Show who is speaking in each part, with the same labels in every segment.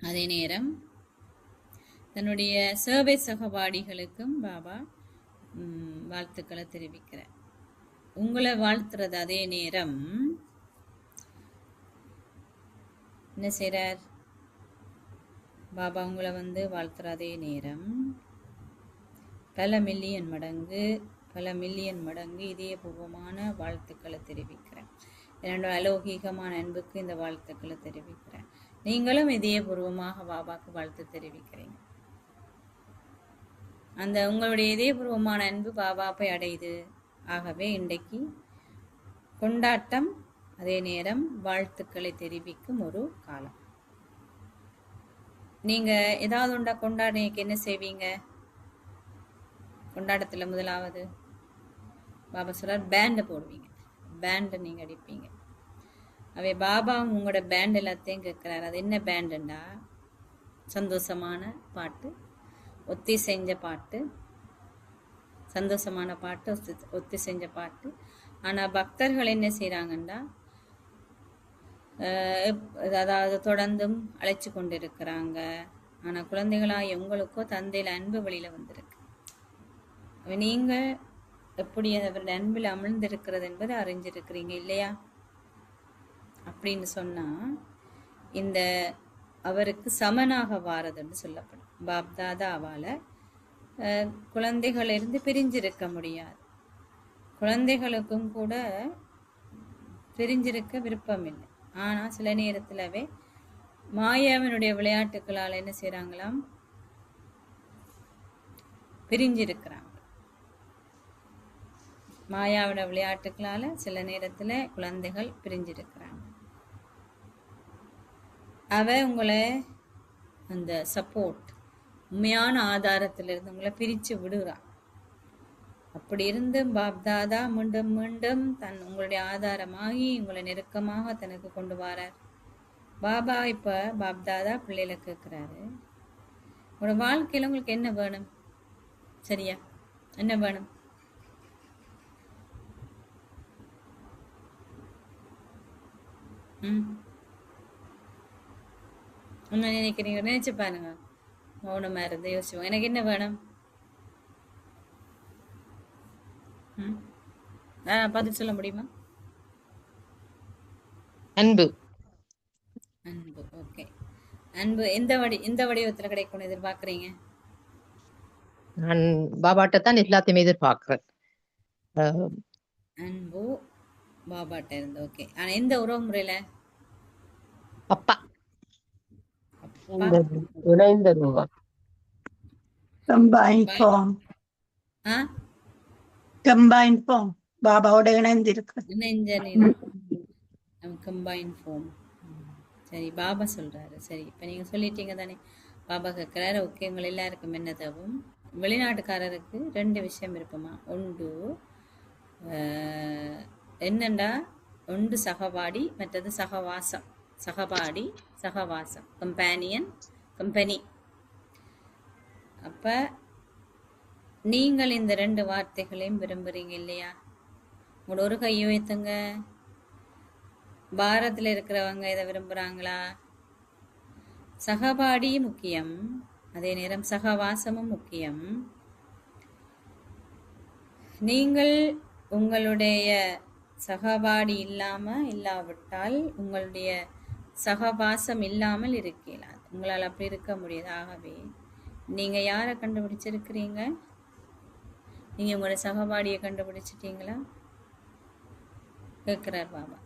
Speaker 1: அதே நேரம் தன்னுடைய சேவை சகபாடிகளுக்கும் பாபா வாழ்த்துக்களை தெரிவிக்கிறார். உங்களை வாழ்த்துறது அதே நேரம் என்ன செய்றார்? பாபா உங்களை வாழ்த்துற அதே நேரம் பல மில்லியன் மடங்கு இதயபூர்வமான வாழ்த்துக்களை தெரிவிக்கிறேன். என்னோட அலௌகீகமான அன்புக்கு இந்த வாழ்த்துக்களை தெரிவிக்கிறேன். நீங்களும் இதயபூர்வமாக பாபாக்கு வாழ்த்து தெரிவிக்கிறீங்க. அந்த உங்களுடைய இதயபூர்வமான அன்பு பாபாவை அடையுது. ஆகவே இன்றைக்கு கொண்டாட்டம், அதே நேரம் வாழ்த்துக்களை தெரிவிக்கும் ஒரு காலம். நீங்க ஏதாவது உண்டா கொண்டாடிக்கு என்ன செய்வீங்க? கொண்டாட்டத்துல முதலாவது பாபா சொல்றார் பேண்டை போடுவீங்க. பேண்டை நீங்க அடிப்பீங்க. அவை பாபா உங்களோட பேண்ட் எல்லாத்தையும் கேட்கிறாரு. அது என்ன பேண்டுண்டா? சந்தோஷமான பாட்டு, ஒத்தி செஞ்ச பாட்டு, சந்தோஷமான பாட்டு, ஒத்தி செஞ்ச பாட்டு. ஆனா பக்தர்கள் என்ன செய்யறாங்கன்னா, அதாவது தொடர்ந்தும் அழைச்சு கொண்டிருக்கிறாங்க. ஆனா குழந்தைகளாய் உங்களுக்கோ தந்தையில அன்பு வழியில வந்திருக்கு. நீங்க எப்படி அவருடைய அன்பில் அமிழ்ந்திருக்கிறது என்பதை அறிஞ்சிருக்கிறீங்க இல்லையா? அப்படின்னு சொன்னா இந்த அவருக்கு சமனாக வாரதுன்னு சொல்லப்படும். பாப்தாதாவால குழந்தைகளிலிருந்து பிரிஞ்சிருக்க முடியாது. குழந்தைகளுக்கும் கூட பிரிஞ்சிருக்க விருப்பம் இல்லை. ஆனா சில நேரத்திலவே மாயாவினுடைய விளையாட்டுகளால் என்ன செய்யறாங்களாம்? பிரிஞ்சிருக்கிறாங்க. மாயாவோட விளையாட்டுகளால சில நேரத்துல குழந்தைகள் பிரிஞ்சிருக்கிறாங்க. அவ உங்களை அந்த சப்போர்ட், உண்மையான ஆதாரத்திலிருந்து உங்களை பிரிச்சு விடுறான். அப்படி இருந்து பாப்தாதா மீண்டும் மீண்டும் உங்களுடைய ஆதாரமாகி உங்களை நெருக்கமாக தனக்கு கொண்டு வரார். பாபா இப்ப பாப்தாதா பிள்ளைகளை கேட்கிறாரு, உங்களோட வாழ்க்கையில உங்களுக்கு என்ன வேணும்? சரியா, என்ன வேணும்? என்ன நினைக்கிறீங்க? நினைச்சு பாருங்க. மௌனமா இருந்து யோசிச்சுவோம். எனக்கு என்ன வேணும்? பதில் சொல்ல முடியுமா?
Speaker 2: அன்பு.
Speaker 1: அன்பு. ஓகே. அன்பு எந்த வடிவத்துல கிடைக்கும்னு எதிர்பார்க்கறீங்க?
Speaker 2: நான் பாபாட்ட தான் எல்லாத்தையுமே எதிர்பார்க்கிறேன்.
Speaker 1: அன்பு பாபாட்ட இருந்து. ஓகே. ஆனா எந்த உறவு முறையில?
Speaker 2: அப்பா.
Speaker 3: இணைந்த ரூபம். Combine form. Combine form. பாபாவோட இணைந்திருக்கு.
Speaker 1: Combine form. சரி, பாபா சொல்றாரு. சரி, இப்ப நீங்க சொல்லிட்டீங்க தானே. பாபா கேட்கிறாரு, ஓகே உங்களை எல்லாருக்கும் என்ன தேவும்? வெளிநாட்டுக்காரருக்கு 2 விஷயம் இருப்போமா. ஒன்று என்னண்டா, ஒன்று சகபாடி, மற்றது சகவாசம். சகபாடி, சகவாசம், கம்பேனியன், கம்பெனி. அப்ப நீங்கள் இந்த 2 வார்த்தைகளையும் விரும்புறீங்க இல்லையா? உங்களோட ஒரு கையை வைத்துங்க. பாரத்தில் இருக்கிறவங்க இதை விரும்புறாங்களா? சகபாடி முக்கியம், அதே நேரம் சகவாசமும் முக்கியம். நீங்கள் உங்களுடைய சகபாடி இல்லாவிட்டால் உங்களுடைய சகவாசம் இல்லாமல் இருக்கலாம். உங்களால் அப்படி இருக்க முடியாது. ஆகவே நீங்க யாரை கண்டுபிடிச்சிருக்கிறீங்க? நீங்க உங்களோட சகபாடியை கண்டுபிடிச்சிட்டீங்களா? கேட்கிறார் பாபா.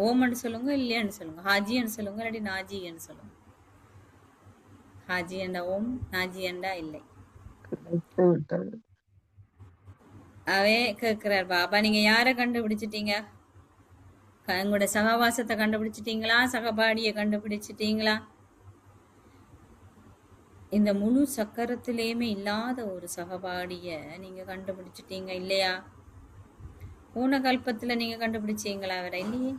Speaker 1: ஓமன்னு சொல்லுங்க, இல்லையான்னு சொல்லுங்க. ஹாஜின்னு சொல்லுங்க, இல்லாட்டி நாஜின்னு சொல்லுங்க. ஹாஜி என்றா ஓம், நாஜி என்றா இல்லை. அவே கேட்கிறார் பாபா, நீங்க யாரை கண்டுபிடிச்சிட்டீங்க? உங்களோட சகவாசத்தை கண்டுபிடிச்சிட்டீங்களா? சகபாடியை கண்டுபிடிச்சிட்டீங்களா? இந்த முழு சக்கரத்திலேயுமே இல்லாத ஒரு சகபாடிய நீங்க கண்டுபிடிச்சிட்டீங்க இல்லையா? போன கல்பத்துல நீங்க கண்டுபிடிச்சீங்களா அவரை? இல்லையே.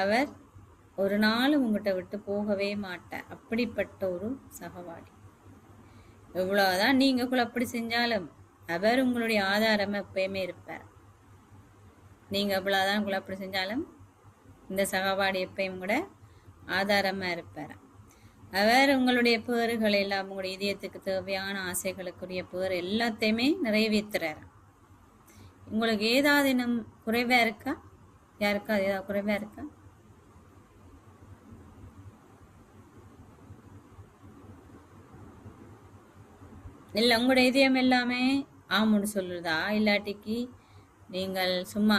Speaker 1: அவர் ஒரு நாள் உங்ககிட்ட விட்டு போகவே மாட்டார். அப்படிப்பட்ட ஒரு சகவாடி. எவ்வளவுதான் நீங்க குழப்படி செஞ்சாலும் அவர் உங்களுடைய ஆதாரம் எப்பயுமே இருப்பார். நீங்க எவ்வளவுதான் குழப்படி செஞ்சாலும் இந்த சகவாடி எப்பயும் கூட ஆதாரமா இருப்பார். அவர் உங்களுடைய பேறுகள் எல்லாம், உங்களுடைய இதயத்துக்கு தேவையான ஆசைகளுக்குரிய பேர் எல்லாத்தையுமே நிறைவேற்றுறாரு. உங்களுக்கு ஏதாவது இன்னும் குறைவா இருக்கா? யாருக்கா ஏதாவது குறைவா இருக்கா? இல்ல உங்களுடைய இதயம் எல்லாமே ஆமுன்னு சொல்லுதா, இல்லாட்டிக்கு நீங்கள் சும்மா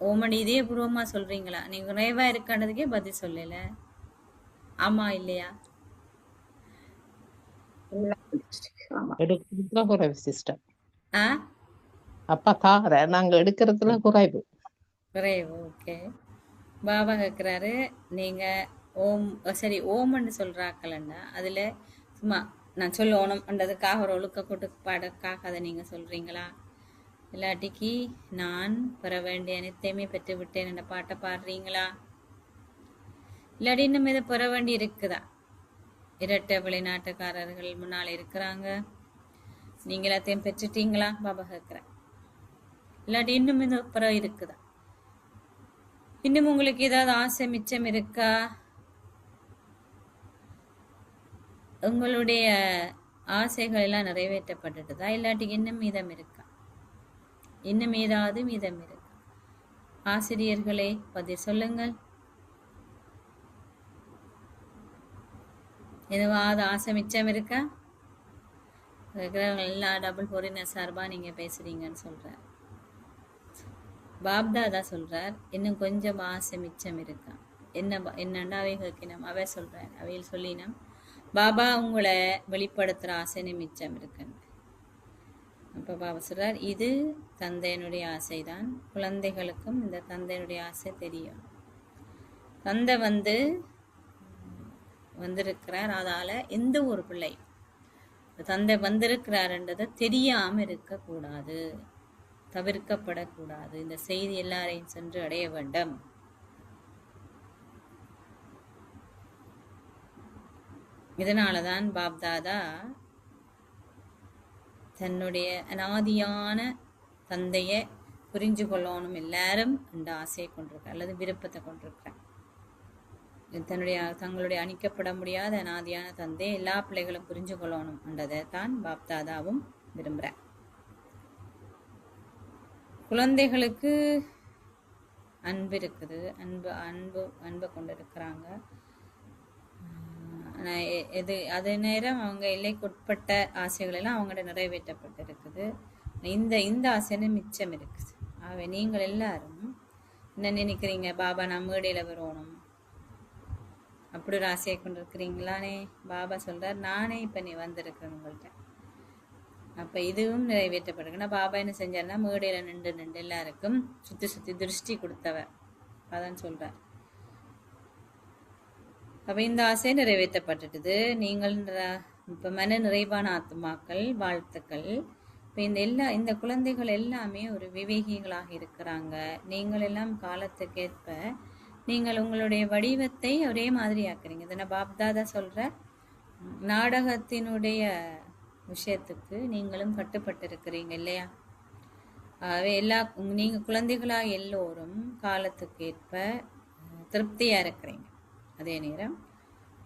Speaker 1: ஓமடி இதயபூர்வமா சொல்றீங்களா? நீங்க குறைவா இருக்கான்றதுக்கே பதில் சொல்லல. ஆமா இல்லையா?
Speaker 2: எடுக்கிறதுல குறைவு சிஸ்டர்.
Speaker 1: ஆ,
Speaker 2: அப்பா தார நாங்க எடுக்கிறதுல குறைவு.
Speaker 1: குறைவு. ஓகே. பாபா கேட்குறாரு, நீங்க ஓம் சரி ஓம்னு சொல்றாக்கலண்டா அதுல சும்மா நான் சொல்லணும்ன்றதுக்காக ஒரு ஒழுக்க கூட்டுப்பாடுக்காக அதை நீங்க சொல்றீங்களா? இல்லாட்டிக்கு நான் பெற வேண்டிய அனைத்தையுமே பெற்று விட்டேன் என்ற பாட்டை பாடுறீங்களா? இல்லாட்டி இன்னும் இதை பெற வேண்டி இருக்குதா? இரட்டை வெளிநாட்டுக்காரர்கள் முன்னால் இருக்கிறாங்க, நீங்க எல்லாத்தையும் பெற்றுட்டீங்களா? பாபா கேட்குறேன். இல்லாட்டி இன்னும் இது பெற இருக்குதா? இன்னும் உங்களுக்கு ஏதாவது ஆசை மிச்சம் இருக்கா? உங்களுடைய ஆசைகள் எல்லாம் நிறைவேற்றப்பட்டுட்டதா? இல்லாட்டி இன்னும் மீதம் இருக்கா? இன்னும் ஏதாவது மீதம் இருக்கா? ஆசிரியர்களே பதில் சொல்லுங்கள். எதுவாவது ஆசை மிச்சம் இருக்கா? எல்லாம் டபுள் ஃபோரினர் சார்பா நீங்க பேசுறீங்கன்னு சொல்றார். பாப்தாதா சொல்றார், இன்னும் கொஞ்சம் ஆசை மிச்சம் இருக்கா? என்னண்டா அவை கேட்கணும். அவை சொல்றார், அவையில் சொல்லினோம் பாபா உங்களை வெளிப்படுத்துற ஆசை மிச்சம் இருக்குன்னு. அப்ப பாபா சொல்றார், இது தந்தையனுடைய ஆசைதான். குழந்தைகளுக்கும் இந்த தந்தையனுடைய ஆசை தெரியும். தந்தை வந்திருக்கிறார், அதால எந்த ஒரு பிள்ளை தந்தை வந்திருக்கிறார்ன்றதை தெரியாம இருக்கக்கூடாது, தவிர்க்கப்படக்கூடாது. இந்த செய்தி எல்லாரையும் சென்று அடைய வேண்டும். இதனாலதான் பாப்தாதா தன்னுடைய அனாதியான தந்தைய புரிஞ்சு கொள்ளணும் எல்லாரும் என்ற ஆசையை கொண்டிருக்க அல்லது விருப்பத்தை கொண்டிருக்கிறார். தங்களுடைய அணிக்கப்பட முடியாத அனாதியான தந்தையை எல்லா பிள்ளைகளும் புரிஞ்சு கொள்ளணும் என்றதை தான் பாப்தாதாவும் விரும்புகிறார். குழந்தைகளுக்கு அன்பு இருக்குது, அன்பை கொண்டிருக்கிறாங்க. அதே நேரம் அவங்க எல்லைக்குட்பட்ட ஆசைகள் எல்லாம் அவங்கள்ட்ட நிறைவேற்றப்பட்டு இருக்குது. இந்த ஆசைன்னு மிச்சம் இருக்குது. ஆகவே நீங்கள் எல்லாரும் என்ன நினைக்கிறீங்க? பாபா நான் மேடையில வரணும் அப்படி ஒரு ஆசையை கொண்டு இருக்கிறீங்களானே? பாபா சொல்றார், நானே இப்ப நீ வந்திருக்கிறேன் உங்கள்கிட்ட. அப்ப இதுவும் நிறைவேற்றப்படுதுன்னா பாபா என்ன செஞ்சார்னா மேடையில நின்று எல்லாருக்கும் சுத்தி திருஷ்டி கொடுத்தவர். அதான் சொல்றார். அப்ப இந்த ஆசை நிறைவேற்றப்பட்டுட்டது. நீங்கள் இப்ப மன நிறைவான ஆத்மாக்கள், வாழ்த்துக்கள். இப்ப இந்த குழந்தைகள் எல்லாமே ஒரு விவேகிகளாக இருக்கிறாங்க. நீங்கள் எல்லாம் காலத்துக்கேற்ப நீங்கள் உங்களுடைய வடிவத்தை ஒரே மாதிரி ஆக்குறீங்க. இதனை பாப்தாதா சொல்ற நாடகத்தினுடைய விஷயத்துக்கு நீங்களும் கட்டுப்பட்டு இருக்கிறீங்க இல்லையா? நீங்க குழந்தைகளாக எல்லோரும் காலத்துக்கு ஏற்ப திருப்தியா இருக்கிறீங்க. அதே நேரம்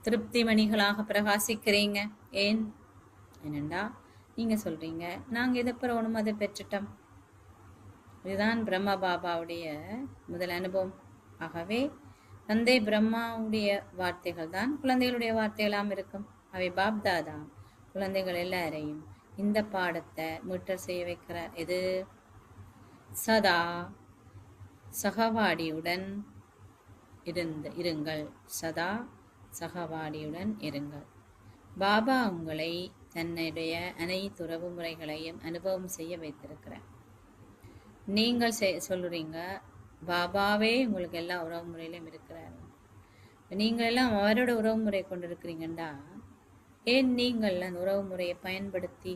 Speaker 1: திருப்தி மணிகளாக பிரகாசிக்கிறீங்க. ஏனெண்டா நீங்க சொல்றீங்க நாங்க எதை பெறணும் அதை பெற்றுட்டோம். இதுதான் பிரம்மா பாபாவுடைய முதல் அனுபவம். ஆகவே தந்தை பிரம்மாவுடைய வார்த்தைகள் தான் குழந்தைகளுடைய வார்த்தைகளாம் இருக்கும். அவை பாப்தாதா குழந்தைகள் எல்லாரையும் இந்த பாடத்தை மீட்டர் செய்ய வைக்கிறார். இது சதா சகவாடியுடன் இருங்கள், சதா சகவாடியுடன் இருங்கள். பாபா உங்களை தன்னுடைய அனைத்து உறவு முறைகளையும் அனுபவம் செய்ய வைத்திருக்கிறார். நீங்கள் சொல்றீங்க பாபாவே உங்களுக்கு எல்லா உறவு முறையிலும் இருக்கிறார். நீங்கள் எல்லாம் அவரோட உறவு முறை கொண்டிருக்கிறீங்கண்டா ஏன் நீங்கள் அந்த உறவு முறையை பயன்படுத்தி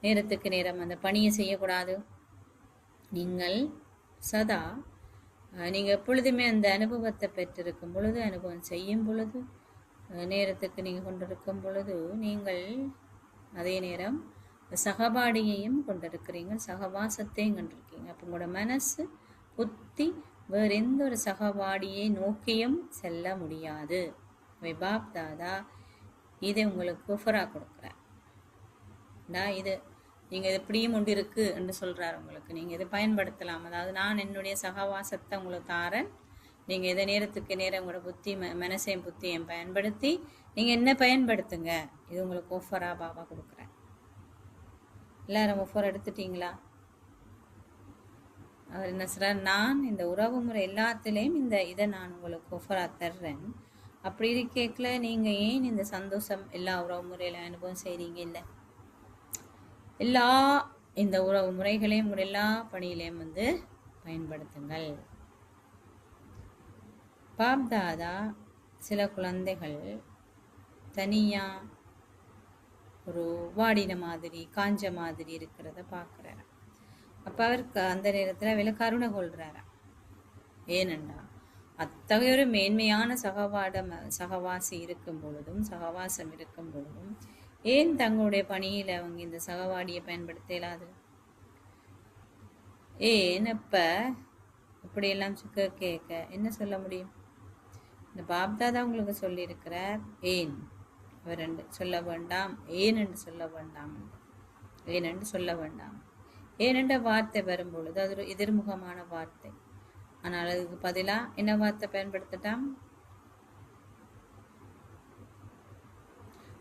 Speaker 1: நேரத்துக்கு நேரம் அந்த பணியை செய்யக்கூடாது? நீங்கள் சதா நீங்க எப்பொழுதுமே அந்த அனுபவத்தை பெற்றிருக்கும் பொழுது, அனுபவம் செய்யும் பொழுது, நேரத்துக்கு நீங்க கொண்டிருக்கும் பொழுது நீங்கள் அதே நேரம் சகபாடியையும் கொண்டிருக்கிறீங்க, சகவாசத்தையும் கொண்டிருக்கீங்க. அப்ப உங்களோட மனசு புத்தி வேற எந்த ஒரு சகவாடியை நோக்கியும் செல்ல முடியாது. பாப் தாதா இதை உங்களுக்கு ஒஃபரா கொடுக்குறார். இது நீங்க இது இப்படியும் ஒன்று இருக்கு என்று சொல்றாரு உங்களுக்கு. நீங்க இதை பயன்படுத்தலாம். அதாவது நான் என்னுடைய சகவாசத்தை உங்களுக்கு தாரேன். நீங்க இதை நேரத்துக்கு நேரம் உங்களோட புத்தி மனசையும் புத்தியையும் பயன்படுத்தி நீங்க என்ன பயன்படுத்துங்க. இது உங்களுக்கு ஒஃபரா பாபா கொடுக்குறேன். எல்லாரும் ஒஃபர் எடுத்துட்டீங்களா? அவர் என்ன சொல்றார், நான் இந்த உறவு முறை எல்லாத்திலையும் இதை நான் உங்களுக்கு ஒஃபரா தர்றேன். அப்படி இருக்கேக்கல நீங்க ஏன் இந்த சந்தோஷம் எல்லா உறவு முறையில அனுபவம் செய்றீங்க? இல்லை, எல்லா இந்த உறவு முறைகளையும் எல்லா பணியிலையும் பயன்படுத்துங்கள். பாப் தாதா சில குழந்தைகள் தனியா ஒரு வாடின மாதிரி காஞ்ச மாதிரி இருக்கிறத பார்க்கிறாரு. அப்ப அவருக்கு அந்த நேரத்துல அவளை கருணை கொள்றாரா. ஏனென்றா அத்தகைய ஒரு மேன்மையான சகவாசி இருக்கும் பொழுதும் சகவாசம் இருக்கும் பொழுதும் ஏன் தங்களுடைய பணியில அவங்க இந்த சகவாடியை பயன்படுத்த இயலாது? ஏன் அப்ப இப்படியெல்லாம் கேட்க என்ன சொல்ல முடியும்? இந்த பாப்தாதா உங்களுக்கு சொல்லி இருக்கிறார், ஏன் அவர் சொல்ல வேண்டாம், ஏன் என்று சொல்ல வேண்டாம், ஏன் என்று சொல்ல வேண்டாம். ஏனென்ற வார்த்தை வரும் பொழுது அது ஒரு எதிர்முகமான வார்த்தை. ஆனால் அதுக்கு பதிலா என்ன வார்த்தை பயன்படுத்தட்டாம்?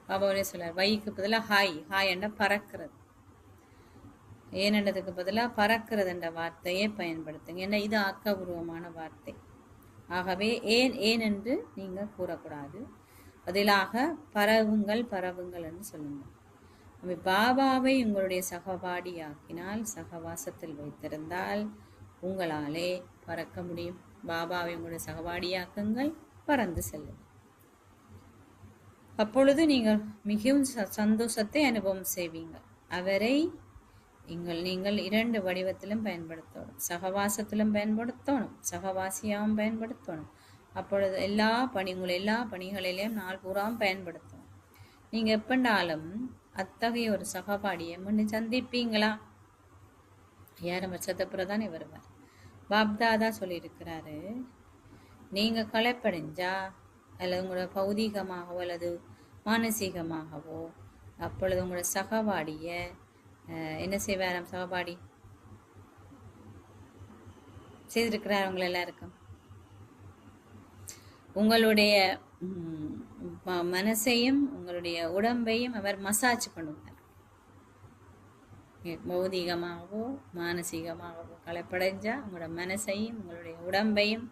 Speaker 1: பாபாவே சொல்றார், வைக்கு பதிலா ஹாய், ஹாய் என்ற பறக்கிறது. ஏனென்றதுக்கு பதிலா பறக்கிறது என்ற வார்த்தையை பயன்படுத்துங்க. ஏன்னா இது ஆக்கபூர்வமான வார்த்தை. ஆகவே ஏன் ஏன் என்று நீங்க கூறக்கூடாது. பதிலாக பரவுங்கள் பரவுங்கள் என்று சொல்லுங்க. பாபாவை உங்களுடைய சகபாடியாக்கினால், சகவாசத்தில் வைத்திருந்தால் உங்களாலே பறக்க முடியும். பாபாவை உங்களுடைய சகபாடியாக்குங்கள், பறந்து செல்லும். அப்பொழுது நீங்கள் மிகவும் சந்தோஷத்தை அனுபவம் செய்வீங்க. அவரை நீங்கள் இரண்டு வடிவத்திலும் பயன்படுத்தணும். சகவாசத்திலும் பயன்படுத்தணும், சகவாசியாவும் பயன்படுத்தணும். அப்பொழுது உங்களை எல்லா பணிகளிலையும் நாள் பூராவும் பயன்படுத்தணும். நீங்க எப்பண்டாலும் அத்தகைய ஒரு சகபாடியை முன்னு சந்திப்பீங்களா? யாரும் பட்சத்தப்புறதானே வருவார். பாப்தாதா சொல்லியிருக்கிறாரு, நீங்க களைப்படைஞ்சா அல்லது உங்களோட பௌதீகமாகவோ அல்லது மானசீகமாகவோ அப்பொழுது உங்களோட சகபாடிய என்ன செய்வாராம்? சகபாடி செய்திருக்கிறார் உங்களை எல்லாருக்கும். உங்களுடைய மனசையும் உங்களுடைய உடம்பையும் அவர் மசாஜ் பண்ணுவார். பௌதீகமாகவோ மானசீகமாகவோ களைப்படைஞ்சா உங்களோட மனசையும் உங்களுடைய உடம்பையும்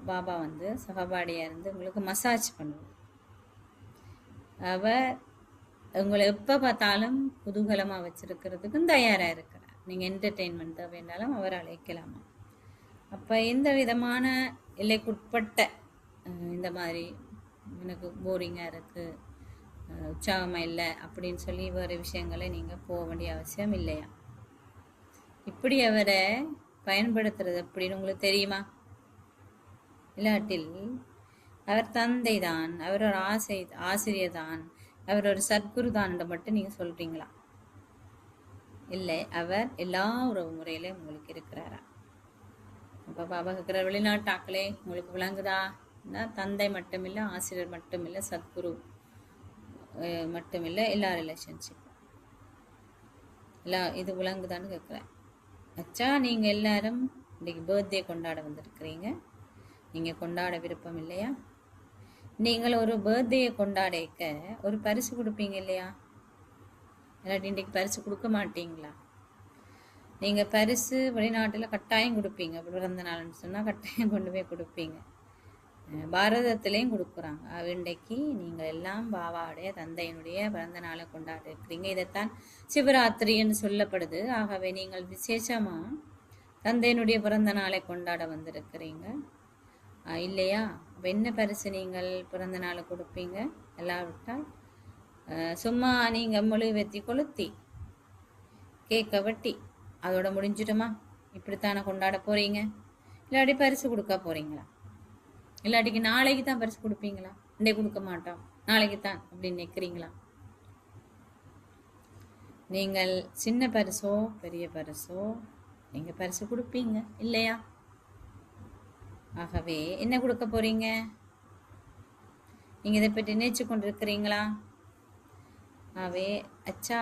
Speaker 1: பாபா சகபாடியா இருந்து உங்களுக்கு மசாஜ் பண்ணுவார். அவர் உங்களை எப்ப பார்த்தாலும் குதூகலமா வச்சிருக்கிறதுக்கும் தயாரா இருக்கிறார். நீங்க என்டர்டெயின்மெண்ட் வேண்டாலும் அவர் அழைக்கலாமா. அப்ப எந்த விதமான எல்லைக்குட்பட்ட இந்த மாதிரி எனக்கு போரிங்கா இருக்கு, உற்சாகமா இல்லை அப்படின்னு சொல்லி வேறு விஷயங்களை நீங்க போக வேண்டிய அவசியம் இல்லையா? இப்படி அவரை பயன்படுத்துறது அப்படின்னு உங்களுக்கு தெரியுமா? இல்லாட்டில் அவர் தந்தை தான், அவர் ஒரு ஆசிரியர் தான், அவர் ஒரு சத்குரு தான் மட்டும் நீங்க சொல்றீங்களா? இல்லை, அவர் எல்லா உறவு முறையிலும் உங்களுக்கு இருக்கிறாரா? அப்ப பாபா இருக்கிற வெளிநாட்டாக்களே உங்களுக்கு விளங்குதா? தந்தை மட்டுமில்லை, ஆசிரியர் மட்டுமில்லை, சத்குரு மட்டுமில்லை, எல்லா ரிலேஷன்ஷிப் இது விளங்குதான்னு கேட்குறேன். அச்சா நீங்க எல்லாரும் இன்னைக்கு பர்த்டே கொண்டாட வந்திருக்கிறீங்க. நீங்க கொண்டாட விருப்பம் இல்லையா? நீங்கள் ஒரு பர்த்டேயை கொண்டாடிக்க ஒரு பரிசு கொடுப்பீங்க இல்லையா? இல்லாட்டி இன்றைக்கு பரிசு கொடுக்க மாட்டீங்களா? நீங்க பரிசு வெளிநாட்டுல கட்டாயம் கொடுப்பீங்க. பிறந்த நாள்னு சொன்னா கட்டாயம் கொண்டு போய் கொடுப்பீங்க. பாரதத்திலையும் கொடுக்குறாங்க. இன்றைக்கு நீங்கள் எல்லாம் பாபாவுடைய தந்தையினுடைய பிறந்த நாளை கொண்டாடி இருக்கிறீங்க. இதைத்தான் சிவராத்திரின்னு சொல்லப்படுது. ஆகவே நீங்கள் விசேஷமா தந்தையினுடைய பிறந்த நாளை கொண்டாட வந்திருக்கிறீங்க இல்லையா? என்ன பரிசு நீங்கள் பிறந்த நாளை கொடுப்பீங்க? எல்லாவிட்டால் சும்மா நீங்க மெழுகுவர்த்தி கொளுத்தி கேக்க வெட்டி அதோட முடிஞ்சிடுமா? இப்படித்தானே கொண்டாட போறீங்க? இல்லாட்டி பரிசு கொடுக்க போறீங்களா? இல்லாட்டிக்கு நாளைக்கு தான் பரிசு கொடுப்பீங்களா? இன்றைக்கு கொடுக்க மாட்டோம், நாளைக்கு தான் அப்படின்னு நினைக்கிறீங்களா? நீங்கள் சின்ன பரிசோ பெரிய பரிசோ நீங்க பரிசு கொடுப்பீங்க இல்லையா? ஆகவே என்ன கொடுக்க போறீங்க? நீங்க இதை பற்றி நினைச்சு கொண்டிருக்கிறீங்களா? ஆவே அச்சா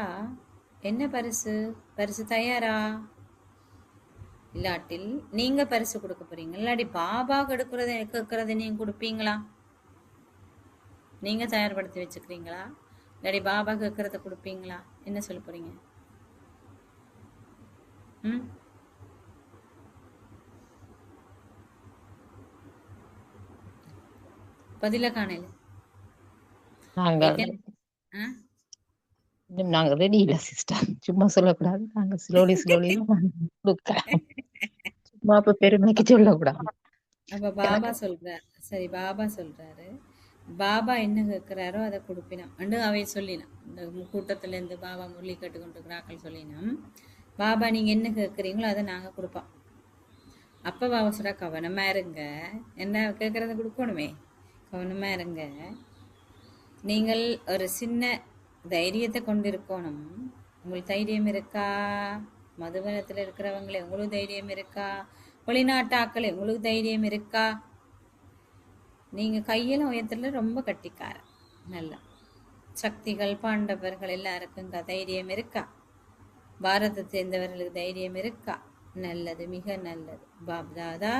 Speaker 1: என்ன பரிசு? பரிசு தயாரா? இல்லாட்டில் நீங்க பரிசு கொடுக்க போறீங்க, இல்லாட்டி பாபா கெடுக்கிறத கேட்கறத நீங்க கொடுப்பீங்களா? நீங்க தயார்படுத்தி வச்சுக்கிறீங்களா? இல்லாட்டி பாபா கேட்கறத கொடுப்பீங்களா? என்ன சொல்ல போறீங்க? ம் பதில காணல.
Speaker 2: நாங்கள்
Speaker 1: ஆ?
Speaker 2: இன்னும் நாங்க ரெடி இல்ல சிஸ்டர். சும்மா சொல்லக்கூடாது. நாங்க ஸ்லோலி ஸ்லோலி கொடுக்கலாம். சும்மா இப்ப பெருமைக்கு சொல்லக்கூடாது.
Speaker 1: அப்ப பாபா
Speaker 2: எனக்கு
Speaker 1: சொல்றாரு. சரி, பாபா சொல்றாரு, பாபா என்ன கேட்கிறாரோ அதை கொடுப்பினான் அண்டு அவை சொல்லினான். இந்த கூட்டத்துல இருந்து பாபா முரளி கேட்டுக்கொண்டிருக்கிறார்கள் சொல்லினோம். பாபா நீங்க என்ன கேட்குறீங்களோ அதை நாங்க கொடுப்போம். அப்ப பாபா சொல்றா கவனமா இருங்க, என்ன கேட்கறத கொடுக்கணுமே, கவனமா இருங்க. நீங்கள் ஒரு சின்ன தைரியத்தை கொண்டிருக்கணும். உங்களுக்கு தைரியம் இருக்கா? மதுவனத்துல இருக்கிறவங்களே உங்களுக்கு தைரியம் இருக்கா? வெளிநாட்டாக்களே உங்களுக்கு தைரியம் இருக்கா? நீங்க கையெல்லாம் உயரத்துல ரொம்ப கட்டிக்கார. நல்லா சக்திகள் பாண்டவர்கள் எல்லாருக்கும் தைரியம் இருக்கா? பாரதத்தை சேர்ந்தவர்களுக்கு தைரியம் இருக்கா? நல்லது, மிக நல்லது. பாப்தாதா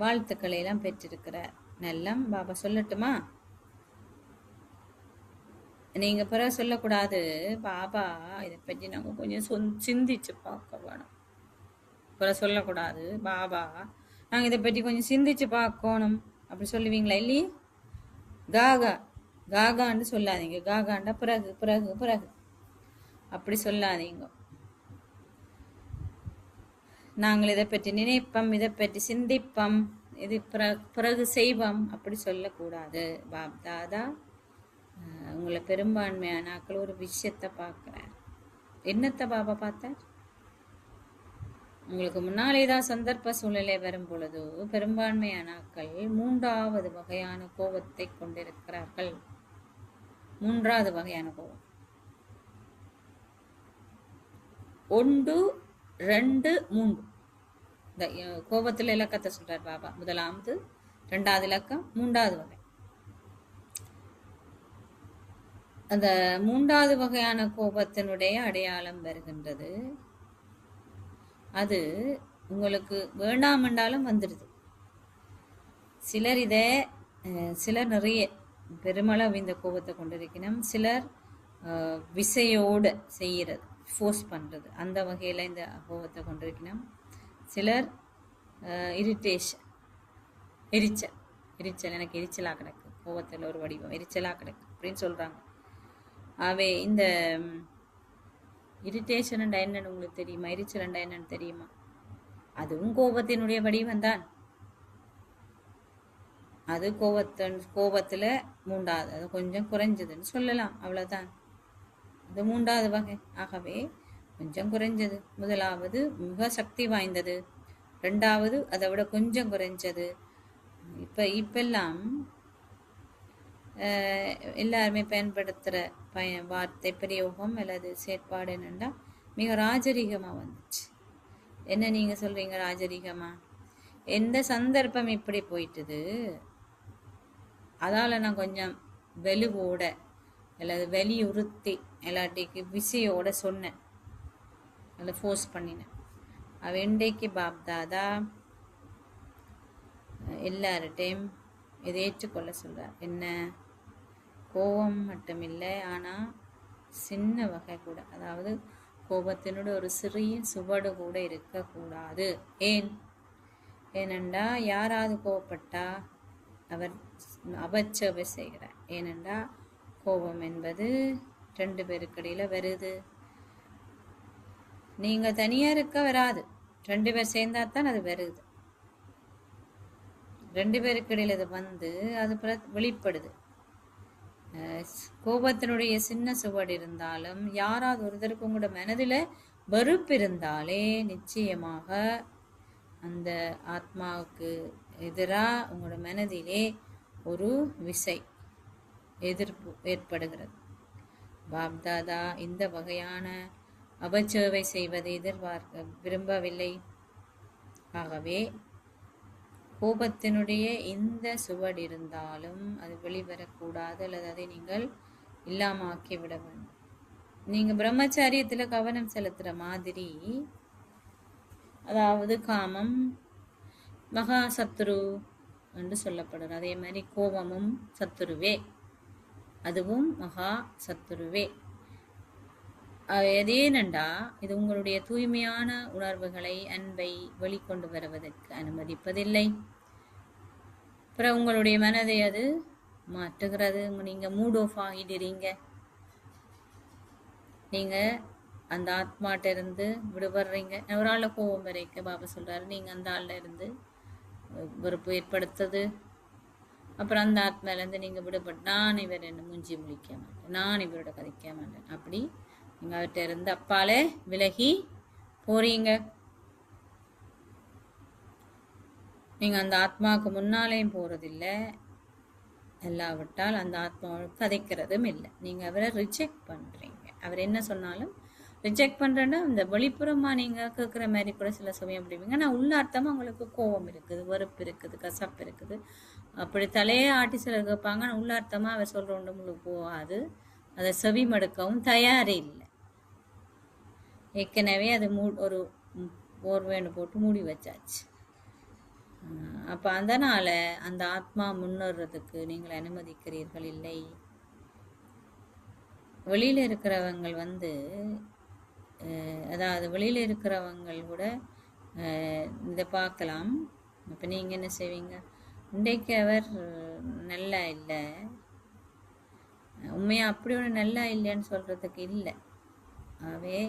Speaker 1: வாழ்த்துக்களை எல்லாம் பெற்றிருக்கிறார். நல்லம் பாபா சொல்லட்டுமா? நீங்க பிறகு சொல்லக்கூடாது, பாபா இதை பற்றி நாங்க கொஞ்சம் சிந்திச்சு பார்க்க வேணும். பிறகு சொல்லக்கூடாது, பாபா நாங்க இதை பற்றி கொஞ்சம் சிந்திச்சு பார்க்கணும் அப்படி சொல்லுவீங்களா? இல்லையே. காகா காகான்னு சொல்லாதீங்க. காகாண்டா பிறகு பிறகு பிறகு அப்படி சொல்லாதீங்க. நாங்கள் இதை பற்றி நினைப்போம், இதை பற்றி சிந்திப்போம், இது பிறகு செய்வோம் அப்படி சொல்லக்கூடாது. பாப்தாதா உங்களை பெரும்பான்மையானாக்கள் ஒரு விஷயத்த பார்க்கிறார். என்னத்த பாபா பார்த்தார்? உங்களுக்கு முன்னாலேதான் சந்தர்ப்ப சூழ்நிலை வரும் பொழுது பெரும்பான்மையானாக்கள் 3வது வகையான கோபத்தை கொண்டிருக்கிறார்கள். 3வது வகையான கோபம். 1, 2, 3 இந்த கோபத்துல இலக்கத்தை சொல்றார் பாபா. 1வது, 2வது இலக்கம், 3வது வகை. அந்த 3வது வகையான கோபத்தினுடைய அடையாளம் வருகின்றது. அது உங்களுக்கு வேண்டாம் என்றாலும் வந்துடுது. சிலர் நிறைய பெருமளவு இந்த கோபத்தை கொண்டிருக்கணும். சிலர் விசையோட செய்யறது, ஃபோர்ஸ் பண்றது, அந்த வகையில இந்த கோபத்தை கொண்டிருக்கணும். சிலர் இரிட்டேஷன், எரிச்சல் எனக்கு எரிச்சலா கிடக்கு, கோபத்தில் ஒரு வடிவம் எரிச்சலா கிடக்கு அப்படின்னு சொல்றாங்க. அவை இந்த இரிட்டேஷன் என்னன்னு உங்களுக்கு தெரியுமா? எரிச்சல் என்னன்னு தெரியுமா? அதுவும் கோபத்தினுடைய வடிவம் தான். அது கோபத்துல 3வது, அது கொஞ்சம் குறைஞ்சதுன்னு சொல்லலாம், அவ்வளவுதான். அது 3வது வகை. ஆகவே கொஞ்சம் குறைஞ்சது. 1வது மிக சக்தி வாய்ந்தது, 2வது அதை விட கொஞ்சம் குறைஞ்சது. இப்பெல்லாம் எல்லாருமே பயன்படுத்துற வார்த்தை பிரயோகம் அல்லது செயற்பாடு என்னன்னா மிக ராஜரீகமா வந்துச்சு. என்ன நீங்க சொல்றீங்க ராஜரீகமா? எந்த சந்தர்ப்பம் இப்படி போயிட்டுது, அதால நான் கொஞ்சம் வெலுவோட அல்லது வலியுறுத்தி எல்லாட்டிக்கு விசையோட சொன்னேன், அல்ல ஃபோர்ஸ் பண்ணினேன். அவ இன்றைக்கு பாப்தாதா எல்லார்டையும் இதை ஏற்றுக்கொள்ள சொல்றார். என்ன? கோபம் மட்டும் இல்லை, ஆனா சின்ன வகை கூட, அதாவது கோபத்தினோட ஒரு சிறிய சுவடு கூட இருக்கக்கூடாது. ஏனென்றா யாராவது கோபப்பட்டா அவர் அபச்சேவை செய்கிறார். ஏனென்றா கோபம் என்பது 2 பேருக்கு இடையில வருது. நீங்க தனியா இருக்க வராது, 2 பேர் சேர்ந்தாத்தான் அது வருது. 2 பேருக்கு இடையில அது வந்து அது வெளிப்படுது. கோபத்தினுடைய சின்ன சுவடு இருந்தாலும் யாராவது ஒருத்தருக்கு உங்களோட மனதில வெறுப்பு இருந்தாலே நிச்சயமாக அந்த ஆத்மாவுக்கு எதிரா உங்களோட மனதிலே ஒரு விசை, எதிர்ப்பு ஏற்படுகிறது. பாப்தாதா இந்த வகையான அபச்சேவை செய்வதை விரும்பவில்லை. ஆகவே கோபத்தினுடைய எந்த சுவடு இருந்தாலும் அது வெளிவரக்கூடாது, அல்லது அதை நீங்கள் இல்லாமாக்கி விட வேண்டும். நீங்க பிரம்மச்சாரியத்துல கவனம் செலுத்துற மாதிரி, அதாவது காமம் மகா சத்துரு என்று சொல்லப்படுறது. அதே மாதிரி கோபமும் சத்துருவே, அதுவும் மகா சத்துருவே. அது ஏனென்றா இது உங்களுடைய தூய்மையான உணர்வுகளை, அன்பை வெளிக்கொண்டு வருவதற்கு அனுமதிப்பதில்லை. அப்புறம் உங்களுடைய மனதை அது மாற்றுகிறது. நீங்க மூட் ஆஃப் ஆகிடுறீங்க. நீங்க அந்த ஆத்மாட்ட இருந்து விடுபடுறீங்க. ஒரு ஆள கோபம் வரைக்க பாபா சொல்றாரு, நீங்க அந்த ஆள்ல இருந்து வெறுப்பு ஏற்படுத்துது. அப்புறம் அந்த ஆத்மால இருந்து நீங்க விடுபட்டு, நான் இவர் என்ன மூஞ்சி முழிக்க மாட்டேன், நான் இவரோட கதைக்க மாட்டேன், அப்படி நீங்க அவர்கிட்ட இருந்து அப்பாலே விலகி போறீங்க. நீங்க அந்த ஆத்மாவுக்கு முன்னாலேயும் போறதில்லை, இல்லாவிட்டால் அந்த ஆத்மாவோட கதைக்கிறதும் இல்லை. நீங்க அவரை ரிஜெக்ட் பண்றீங்க. அவர் என்ன சொன்னாலும் ரிஜெக்ட் பண்றேன்னா அந்த வெளிப்புறமா நீங்க கேட்குற மாதிரி கூட சில சமயம் அப்படிவீங்க. ஆனால் உள்ளார்த்தமா உங்களுக்கு கோபம் இருக்குது, வெறுப்பு இருக்குது, கசப்பு இருக்குது. அப்படி தலையே ஆட்டி சிலர் கேட்பாங்க. ஆனால் உள்ளார்த்தமா அவர் சொல்ற ஒன்று உங்களுக்கு போகாது. அதை செவி மடுக்கவும் தயாரே இல்லை. ஏற்கனவே அது ஒரு போர்வேன்னு போட்டு மூடி வச்சாச்சு. அப்ப அதனால அந்த ஆத்மா முன்னேறதுக்கு நீங்கள் அனுமதிக்கிறீர்கள் இல்லை. வெளியில இருக்கிறவங்க அதாவது வெளியில இருக்கிறவங்க கூட இதை பார்க்கலாம். இப்ப நீங்க என்ன செய்வீங்க, இன்றைக்கு அவர் நல்லா இல்லை, உண்மையா அப்படி ஒன்று நல்லா இல்லைன்னு சொல்றதுக்கு இல்லை. ஆகவே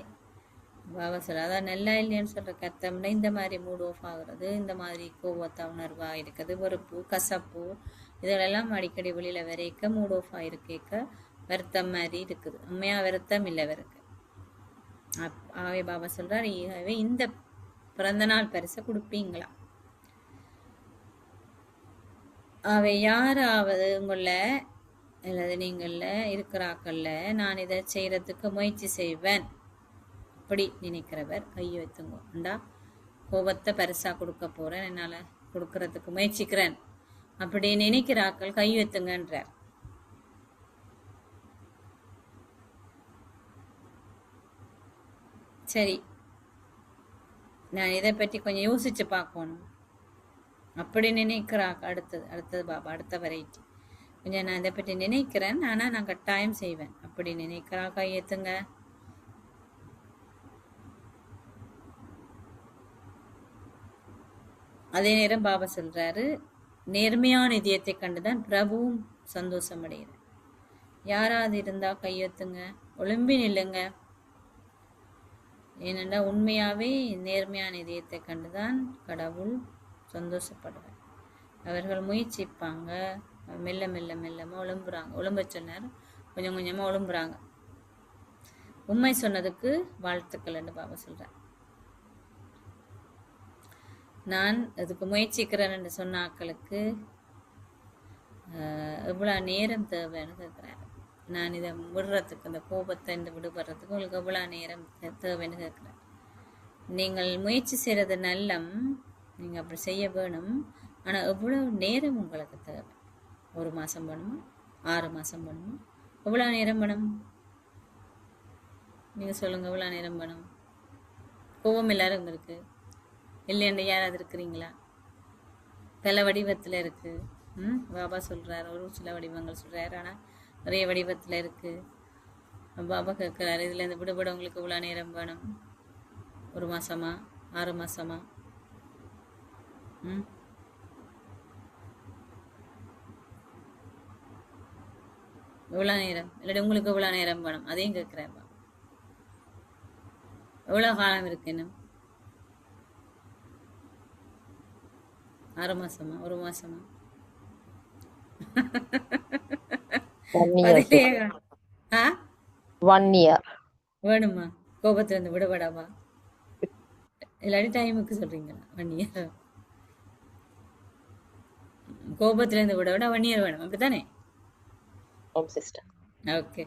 Speaker 1: பாபா சொல்ற, அதான் நல்லா இல்லைன்னு சொல்ற கத்தம்னா இந்த மாதிரி மூட் ஆஃப் ஆகுறது, இந்த மாதிரி கோபத்த உணர்வா இருக்குது, வெறுப்பு, கசப்பு, இதெல்லாம் அடிக்கடி வெளியில வரைக்க மூட் ஆஃப் ஆயிருக்க வருத்தம் மாதிரி இருக்குது. உண்மையா வருத்தம் இல்லை அவருக்கு. ஆகவே பாபா சொல்றாரு, ஆகவே இந்த பிறந்த நாள் பரிசை கொடுப்பீங்களா? அவை யாராவது உங்கள அல்லது நீங்கள இருக்கிறாக்கள்ல நான் இதை செய்யறதுக்கு முயற்சி செய்வேன் அப்படி நினைக்கிறவர் கையை வைத்துங்கண்டா, கோபத்தை பரிசா கொடுக்க போறேன், என்னால கொடுக்கறதுக்கு முயற்சிக்கிறேன் அப்படி நினைக்கிறாக்கள் கை வைத்துங்கன்றார். சரி, நான் இதை பற்றி கொஞ்சம் யோசிச்சு பார்க்கணும் அப்படி நினைக்கிறாங்க. அடுத்தது பாபா அடுத்த வெரைட்டி. கொஞ்சம் நான் இதை பற்றி நினைக்கிறேன், ஆனா நான் கட்டாயம் செய்வேன் அப்படி நினைக்கிறா கை ஏத்துங்க. அதே நேரம் பாபா சொல்றாரு, நேர்மையான இதயத்தை கண்டுதான் பிரபுவும் சந்தோஷம் அடைகிறார். யாராவது இருந்தா கையெத்துங்க, ஒளிம்பி நில்லுங்க. ஏனென்றா உண்மையாவே நேர்மையான இதயத்தை கண்டுதான் கடவுள் சந்தோஷப்படுவார். அவர்கள் முயற்சிப்பாங்க, மெல்ல மெல்ல மெல்லமா ஒழும்புறாங்க. ஒழும்ப சொன்னார், கொஞ்சம் கொஞ்சமா ஒழும்புறாங்க. உண்மை சொன்னதுக்கு வாழ்த்துக்கள் என்று பாபா சொல்றார். நான் அதுக்கு முயற்சிக்கிறேன் என்று சொன்ன ஆக்களுக்கு எவ்வளவு நேரம் தேவைன்னு கேட்கிறாரு. நான் இதை விடுறதுக்கு, இந்த கோபத்தை இந்த விடுபடுறதுக்கு உங்களுக்கு எவ்வளவு நேரம் தேவைன்னு கேட்கிறேன். நீங்கள் முயற்சி செய்யறது நல்லம், நீங்க அப்படி செய்ய வேணும். ஆனா எவ்வளவு நேரம் உங்களுக்கு தேவை? 1 மாசம் வேணுமா, 6 மாசம் வேணுமா, எவ்வளவு நேரம் வேணும்? நீங்க சொல்லுங்க, எவ்வளவு நேரம் வேணும்? கோபம் எல்லாரும் இருக்கு இல்லையாண்டு யாராவது இருக்கிறீங்களா? பல வடிவத்துல இருக்கு. பாபா சொல்றாரு, ஒரு சில வடிவங்கள் சொல்றாரு, ஆனா நிறைய வடிவத்துல இருக்கு. பாபா கேட்கிறாரு, இதுல இருந்து விடுபட உங்களுக்கு இவ்வளவு நேரம் வேணும்? 1 மாசமா, 6 மாசமா? எவ்வளவு நேரம்? இல்லாட்டி உங்களுக்கு எவ்வளவு நேரம் வேணும் அதையும் கேட்கிறாரு. எவ்வளவு காலம் இருக்கு இன்னும்? 6 மாசமா, 1 மாசமா?
Speaker 2: 1 year
Speaker 1: வேணுமா? கோபத்துல இருந்து விடுபடாமா? இல்லாட்டி டைமுக்கு சொல்றீங்களா? 1 year கோபத்துல இருந்து விட 1 year வேணும், அப்படித்தானே? ஓகே.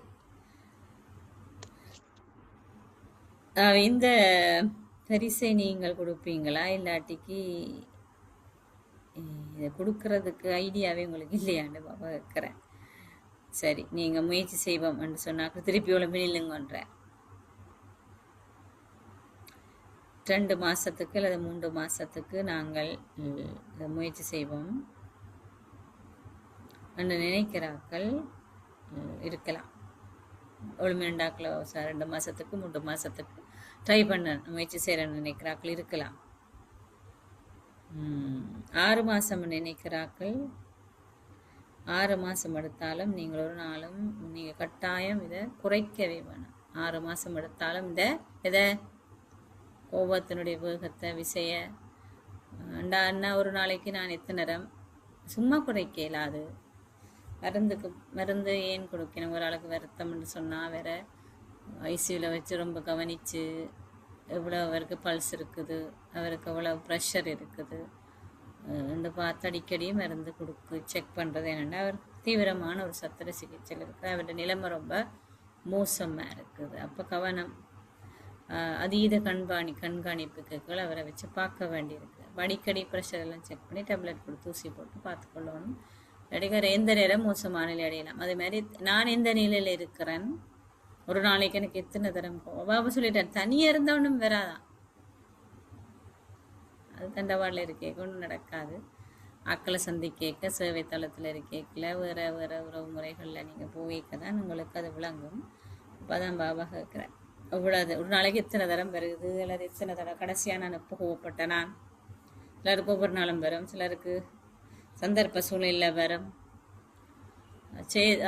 Speaker 1: இந்த பரிசை நீங்கள் கொடுப்பீங்களா? இல்லாட்டிக்கு இதை கொடுக்கறதுக்கு ஐடியாவே உங்களுக்கு இல்லையாண்டு பாபா கேட்குறேன். சரி, நீங்க முயற்சி செய்வோம் என்று சொன்னாக்க திருப்பி உழம்பி நில்லுங்கன்ற 2 மாசத்துக்கு அல்லது 3 மாசத்துக்கு நாங்கள் இதை முயற்சி செய்வோம் என்று நினைக்கிறார்கள் இருக்கலாம். ஒளிமிண்டாக்கில் 2 மாசத்துக்கு 3 மாசத்துக்கு ட்ரை பண்ண முயற்சி செய்யறேன்னு நினைக்கிறார்கள் இருக்கலாம். 6 மாசம் நினைக்கிறார்கள். 6 மாசம் எடுத்தாலும் நீங்கள் ஒரு நாளும் நீங்க கட்டாயம் இதை குறைக்கவே வேணும். 6 மாசம் எடுத்தாலும் இதை கோபத்தினுடைய வேகத்தை விசைய அண்ணா ஒரு நாளைக்கு நான் எத்தனை நேரம் சும்மா குறைக்க இயலாது. மருந்து ஏன் கொடுக்கணும்? ஒரு ஆளுக்கு வருத்தம்னு சொன்னா வேற ஐசியூல வச்சு ரொம்ப கவனிச்சு எவ்வளோ அவருக்கு பல்ஸ் இருக்குது, அவருக்கு எவ்வளோ ப்ரெஷர் இருக்குது இந்த பார்த்து அடிக்கடி மருந்து கொடுக்கு செக் பண்ணுறது. என்னென்னா அவர் தீவிரமான ஒரு சத்திர சிகிச்சையில் இருக்குது. அவருடைய நிலைமை ரொம்ப மோசமாக இருக்குது. அப்போ கவனம் அதீத கண்காணிப்புக்கு அவரை வச்சு பார்க்க வேண்டியிருக்கு. அடிக்கடி ப்ரெஷர் எல்லாம் செக் பண்ணி டேப்லெட் கொடுத்து ஊசி போட்டு பார்த்துக்கொள்ளணும். இடைக்கிற எந்த நேரம் மோசமான நிலை அடையலாம். அதே மாதிரி நான் எந்த நிலையில் இருக்கிறேன், ஒரு நாளைக்கு எனக்கு எத்தனை தரம் பாபா சொல்லிட்டார், தனியாக இருந்தவனும் வராதான். அது தண்டவாடில் இருக்கே ஒன்றும் நடக்காது. ஆக்களை சந்திக்க சேவை தளத்தில் இருக்கேக்கல வேறு உறவு முறைகளில் நீங்கள் போய்க்க தான் உங்களுக்கு அது விளங்கும். அப்போ தான் பாபா கேட்குறேன், அவ்வளோது ஒரு நாளைக்கு எத்தனை தரம் வருது அல்லது எத்தனை தரம் கடைசியாக நான் எப்போ கோவப்பட்டேன். நான் சிலருக்கு ஒவ்வொரு நாளும் வரும், சிலருக்கு சந்தர்ப்ப சூழ்நிலையில் வரும்.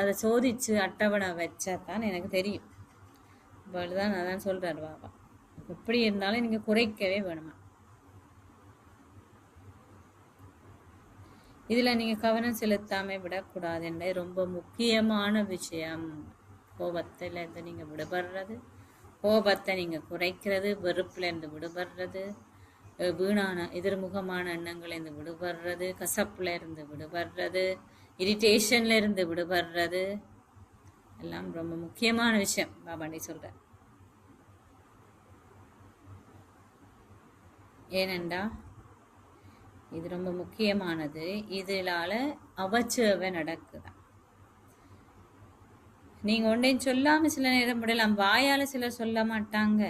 Speaker 1: அதை சோதிச்சு அட்டவணை வச்சா தான் எனக்கு தெரியும். இப்போதான் அதான் சொல்கிறார் பாபா, எப்படி இருந்தாலும் நீங்கள் குறைக்கவே வேணுமா. இதில் நீங்கள் கவனம் செலுத்தாமல் விடக்கூடாது என்ற ரொம்ப முக்கியமான விஷயம். கோபத்தில் இருந்து நீங்கள் விடுபடுறது, கோபத்தை நீங்கள் குறைக்கிறது, வெறுப்பில் இருந்து விடுபடுறது, வீணான எதிர்முகமான எண்ணங்கள் இருந்து விடுபடுறது, கசப்புல இருந்து விடுபடுறது, இரிட்டேஷன்ல இருந்து விடுபடுறது எல்லாம் ரொம்ப முக்கியமான விஷயம். பாபாண்டி சொல்கிறேன். ஏனெண்டா இது ரொம்ப முக்கியமானது. இதனால அவச்சேவை நடக்குதான். நீங்க ஒன்றையும் சொல்லாம சில நேரம் விடலாம், வாயால சிலர் சொல்ல மாட்டாங்க,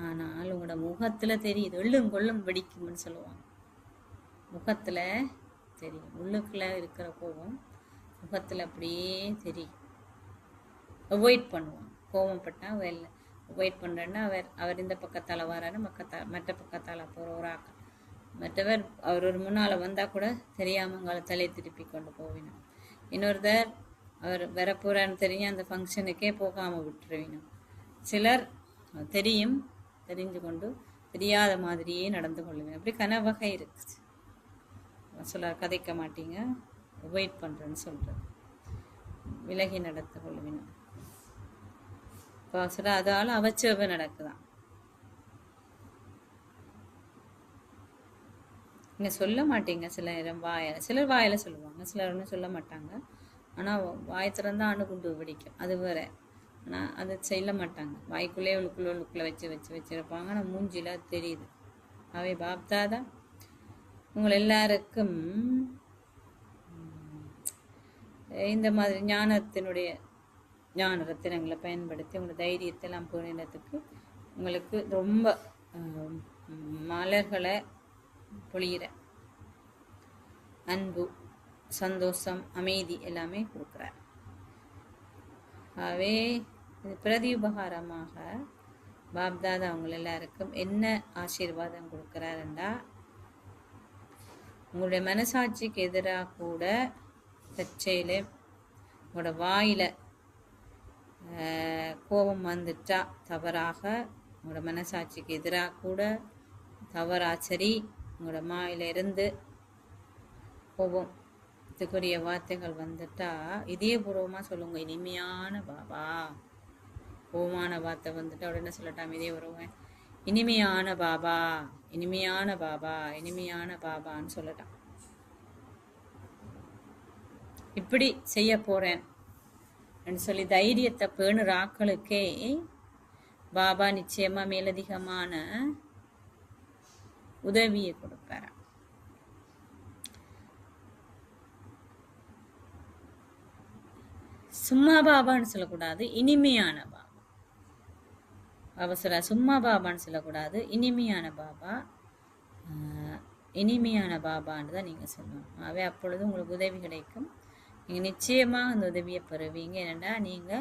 Speaker 1: ஆனால் உங்களோட முகத்துல தெரியுது. எள்ளும் கொள்ளும் வெடிக்கும்னு சொல்லுவாங்க. முகத்துல தெரியும். உள்ளுக்குள்ள இருக்கிற கோபம் முகத்துல அப்படியே தெரியும். அவாய்ட் பண்ணுவாங்க. கோபப்பட்டா அவாய்ட் பண்றேன்னா அவர் இந்த பக்கத்தால வராரு, மற்ற பக்கத்தால போற ஒரு ஆக்கள், மற்றவர் அவர் ஒரு முன்னால வந்தா கூட தெரியாம உங்களை தலை திருப்பி கொண்டு போவினோம். இன்னொருத்தர் அவர் வரப்போறான்னு தெரியும், அந்த ஃபங்க்ஷனுக்கே போகாம விட்டுருவினோம். சிலர் தெரிஞ்சு கொண்டு தெரியாத மாதிரியே நடந்து கொள்ளுவீங்க. அப்படி கனவகை இருக்குது. சிலர் கதைக்க மாட்டீங்க, வெயிட் பண்றேன்னு சொல்றது, விலகி நடந்து கொள்ளுவீங்க. இப்போ சில அதால அவச்சேவை நடக்குதான். நீங்க சொல்ல மாட்டீங்க சில நேரம் வாயில, சிலர் வாயில சொல்லுவாங்க, சிலர் ஒன்றும் சொல்ல மாட்டாங்க. ஆனா வாய் திறந்தா அணுகுண்டு வெடிக்கும், அது வேற. ஆனா அதை செய்ய மாட்டாங்க, வாய்க்குள்ளே உள்ளுக்குள்ள வச்சிருப்பாங்க. ஆனா மூஞ்சில தெரியுது. அவை பாப்தாதா உங்களை எல்லாருக்கும் இந்த மாதிரி ஞான ரத்தினங்களை பயன்படுத்தி உங்களோட தைரியத்தை எல்லாம் போனதுக்கு உங்களுக்கு ரொம்ப மலர்களை பொழியிற அன்பு, சந்தோஷம், அமைதி எல்லாமே கொடுக்குறார். ஆகவே இது பிரதி உபகாரமாக பாப்தாதா அவங்க எல்லாருக்கும் என்ன ஆசீர்வாதம் கொடுக்கிறாருண்டா, உங்களுடைய மனசாட்சிக்கு எதிராக கூட தற்செயல உங்களோட வாயில கோபம் வந்துட்டா தவறாக, உங்களோட மனசாட்சிக்கு எதிராக கூட தவறா சரி, உங்களோட வாயில இருந்து கோபத்துக்குரிய வார்த்தைகள் வந்துட்டா இதயபூர்வமா சொல்லுங்க, இனிமையான பாபா. கோபமான வார்த்தை வந்துட்டு அப்படி என்ன சொல்லட்டாம், இதே வருவேன், இனிமையான பாபா, இனிமையான பாபா, இனிமையான பாபான்னு சொல்லட்டான். இப்படி செய்ய போறேன் சொல்லி தைரியத்தை பேணுற ஆக்களுக்கே பாபா நிச்சயமா மேலதிகமான உதவியை கொடுப்பார். சும்மா பாபான்னு சொல்லக்கூடாது, இனிமையான பாபா. பாபா சொல்ற சும்மா பாபான்னு சொல்லக்கூடாது, இனிமையான பாபா. இனிமையான பாபான்னு தான் நீங்க சொல்லணும். ஆகவே அப்பொழுது உங்களுக்கு உதவி கிடைக்கும். நீங்க நிச்சயமா அந்த உதவியை பெறுவீங்க. ஏன்னா நீங்க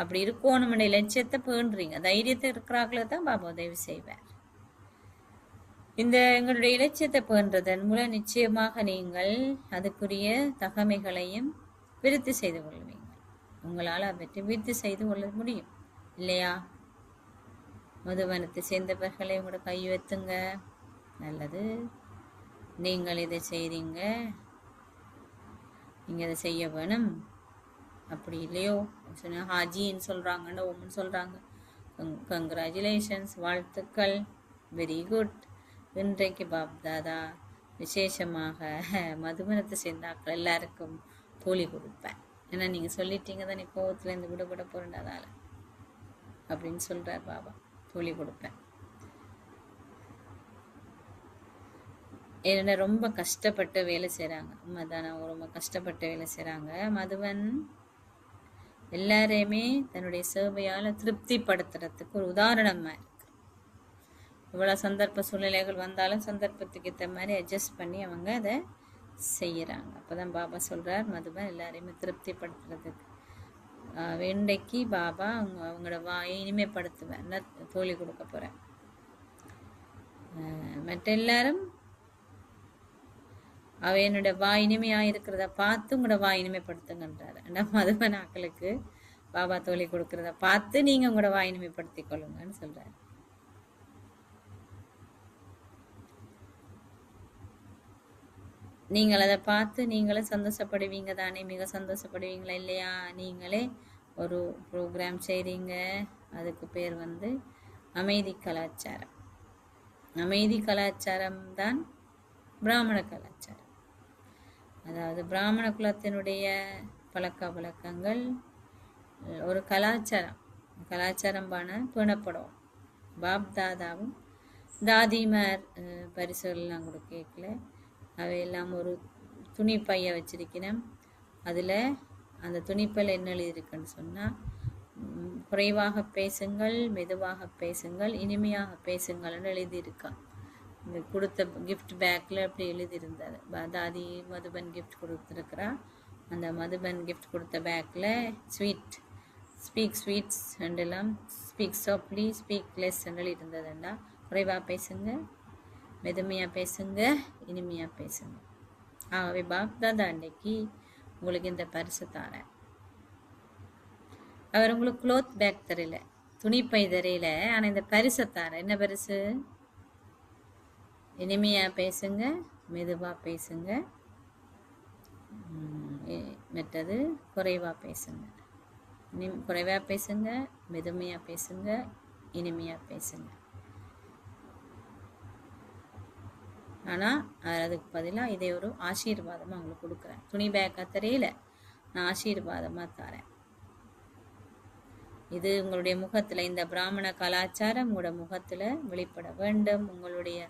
Speaker 1: அப்படி இருக்கணும்னு லட்சியத்தை பேணுறீங்க. தைரியத்தை இருக்கிறாங்களே தான் பாபா உதவி செய்வார். இந்த எங்களுடைய இலட்சியத்தை பேணுறதன் மூலம் நிச்சயமாக நீங்கள் அதுக்குரிய தகமைகளையும் விருத்தி செய்து கொள்வீங்க. உங்களால் அவற்றை விருத்தி செய்து கொள்ள முடியும் இல்லையா? மதுவனத்தை சேர்ந்தவர்களை உங்களோட கை வைத்துங்க. நல்லது, நீங்கள் இதை செய்றீங்க, நீங்க இதை செய்ய வேணும். அப்படி இல்லையோ சொன்ன ஹாஜின்னு சொல்றாங்கன்னு ஒம்னு சொல்றாங்க. கங்க்ராச்சுலேஷன்ஸ், வாழ்த்துக்கள், வெரி குட். இன்றைக்கு பாப்தாதா விசேஷமாக மதுமனத்தை சேர்ந்தாக்கள் எல்லாருக்கும் கூலி கொடுப்பேன். ஏன்னா நீங்க சொல்லிட்டீங்க தானே கோவத்துல இருந்து விடுபட போறதால அப்படின்னு சொல்றார் பாபா. கூலி கொடுப்பேன். ஏன்னா ரொம்ப கஷ்டப்பட்டு வேலை செய்றாங்க. உண்மைதானே, ரொம்ப கஷ்டப்பட்டு வேலை செய்றாங்க. மதுவன் எல்லாரையுமே தன்னுடைய சேவையால திருப்திப்படுத்துறதுக்கு ஒரு உதாரணமா இருக்கு. இவ்வளவு சந்தர்ப்ப சூழ்நிலைகள் வந்தாலும் சந்தர்ப்பத்துக்கு ஏற்ற மாதிரி அட்ஜஸ்ட் பண்ணி அவங்க அதை செய்யறாங்க. அப்பதான் பாபா சொல்றார், மதுவன் எல்லாரையுமே திருப்திப்படுத்துறதுக்கு இன்றைக்கு பாபா அவங்களோட வாயை இனிமைப்படுத்துவேன், தோழி கொடுக்க போறேன். மற்ற எல்லாரும் அவ என்னோட வாய் இனிமையா இருக்கிறத பார்த்து உங்களோட வாய் இனிமைப்படுத்துங்கன்றாரு. மதுவன் ஆக்களுக்கு பாபா தோழி கொடுக்கறத பார்த்து நீங்க உங்களோட வாய் இனிமைப்படுத்திக் கொள்ளுங்கன்னு சொல்றாரு. நீங்கள் அதை பார்த்து நீங்களும் சந்தோஷப்படுவீங்க தானே? மிக சந்தோஷப்படுவீங்களா இல்லையா? நீங்களே ஒரு ப்ரோக்ராம் செய்றீங்க, அதுக்கு பேர் அமைதி கலாச்சாரம். அமைதி கலாச்சாரம் தான் பிராமண கலாச்சாரம். அதாவது பிராமண குலத்தினுடைய பழக்க வழக்கங்கள் ஒரு கலாச்சாரம் பேணப்படும். பாப் தாதாவும் தாதிமார் பரிசுகள்லாம் கூட கேட்கல. அவையெல்லாம் ஒரு துணி பைய வச்சிருக்கிறேன். அதில் அந்த துணிப்பையில் என்ன எழுதியிருக்குன்னு சொன்னால், குறைவாக பேசுங்கள், மெதுவாக பேசுங்கள், இனிமையாக பேசுங்கள்னு எழுதியிருக்கான். இந்த கொடுத்த கிஃப்ட் பேக்கில் அப்படி எழுதியிருந்தாரு. தாதி மதுபன் கிஃப்ட் கொடுத்துருக்குறா. அந்த மதுபன் கிஃப்ட் கொடுத்த பேக்கில் ஸ்பீக் ஸ்வீட்ஸ் ரெண்டெல்லாம், ஸ்பீக் சாஃப்ட்லி, ஸ்பீக் லெஸ் இருந்ததுண்டா. குறைவாக பேசுங்க, மெதுமையாக பேசுங்க, இனிமையாக பேசுங்க. ஆகவே பாப்தாதா அன்னைக்கு உங்களுக்கு இந்த பரிசு தாரேன். அவர் உங்களுக்கு க்ளோத் பேக் தரையில, துணிப்பை தரையில, ஆனால் இந்த பரிசை தாரேன். என்ன பரிசு? இனிமையாக பேசுங்க, மெதுவாக பேசுங்க, மற்றது குறைவாக பேசுங்க. குறைவாக பேசுங்க, மெதுமையாக பேசுங்க, இனிமையாக பேசுங்க. ஆனால் அதுக்கு பதிலாக இதை ஒரு ஆசீர்வாதமாக உங்களுக்கு கொடுக்குறேன். துணி பேக்காக தெரியல, நான் ஆசீர்வாதமாக தரேன். இது உங்களுடைய முகத்தில், இந்த பிராமண கலாச்சாரம் உங்களோட முகத்தில் வெளிப்பட வேண்டும். உங்களுடைய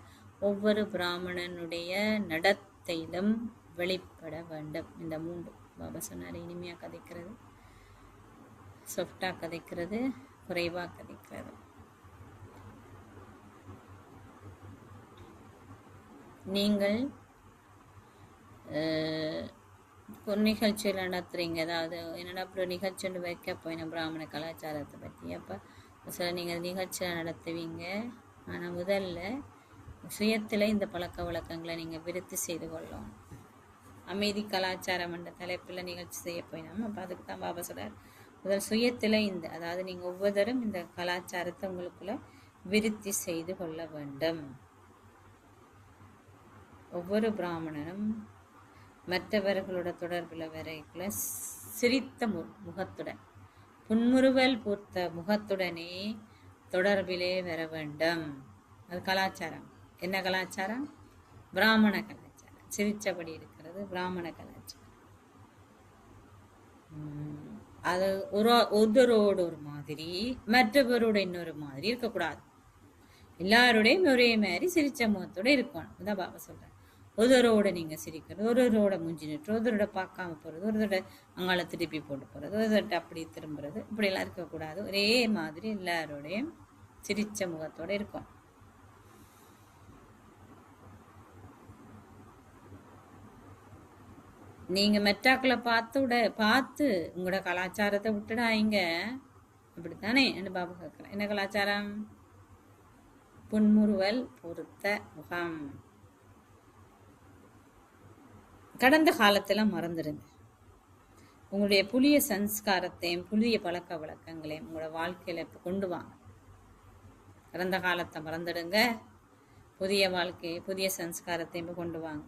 Speaker 1: ஒவ்வொரு பிராமணனுடைய நடத்தையிலும் வெளிப்பட வேண்டும். இந்த 3 பாபா சொன்னார். இனிமையாக கதைக்கிறது, சாஃப்டாக கதைக்கிறது, குறைவாக கதைக்கிறது. நீங்கள் ஒரு நிகழ்ச்சியில் நடத்துறீங்க, அதாவது என்னென்னா அப்படி நிகழ்ச்சி ஒன்று வைக்க போயின பிராமண கலாச்சாரத்தை பற்றி. அப்போ சில நீங்கள் நிகழ்ச்சியில் நடத்துவீங்க. ஆனால் முதல்ல சுயத்தில் இந்த பழக்க வழக்கங்களை நீங்கள் விருத்தி செய்து கொள்ளணும். அமைதி கலாச்சாரம் என்ற தலைப்பில் நிகழ்ச்சி செய்ய போயினோம். அப்போ அதுக்கு தான் பாபா சொல்றார், முதல் சுயத்தில் அதாவது நீங்கள் ஒவ்வொருத்தரும் இந்த கலாச்சாரத்தை உங்களுக்குள்ள விருத்தி செய்து கொள்ள வேண்டும். ஒவ்வொரு பிராமணனும் மற்றவர்களோட தொடர்பில் வரைக்குள்ள சிரித்த முகத்துடன், புன்முறுவல் பூர்த்த முகத்துடனே தொடர்பிலே வர வேண்டும். அது கலாச்சாரம். என்ன கலாச்சாரம்? பிராமண கலாச்சாரம். சிரிச்சபடி இருக்கிறது பிராமண கலாச்சாரம். அது ஒருவரோட ஒரு மாதிரி, மற்றவரோட இன்னொரு மாதிரி இருக்கக்கூடாது. எல்லாரோடையும் ஒரே மாதிரி சிரிச்ச முகத்தோட இருக்கணும். அதான் பாபா சொல்றேன். ஒருவரோட நீங்க சிரிக்கிறது, ஒருவரோட மூஞ்சி நிட்டு, ஒருவரோட பார்க்காம போறது, ஒருவரோட அங்கால திருப்பி போட்டு போறது, ஒருவர்கிட்ட அப்படி திரும்புறது, இப்படி எல்லாம் இருக்கக்கூடாது. ஒரே மாதிரி எல்லாரோடையும் சிரிச்ச முகத்தோட இருக்கும். நீங்க மெட்டாக்களை பார்த்து உங்களோட கலாச்சாரத்தை விட்டுடாங்க. அப்படித்தானே என்ன பாபா கேட்கிறேன். என்ன கலாச்சாரம்? புன்முறுவல் பொறுத்த முகம். கடந்த காலத்துல மறந்துடுங்க. உங்களுடைய புதிய சன்ஸ்காரத்தையும் புதிய பழக்க வழக்கங்களையும் உங்களோட வாழ்க்கையில இப்ப கொண்டு வாங்க. கடந்த காலத்தை மறந்துடுங்க. புதிய வாழ்க்கையை புதிய சன்ஸ்காரத்தையும் இப்ப கொண்டு வாங்க.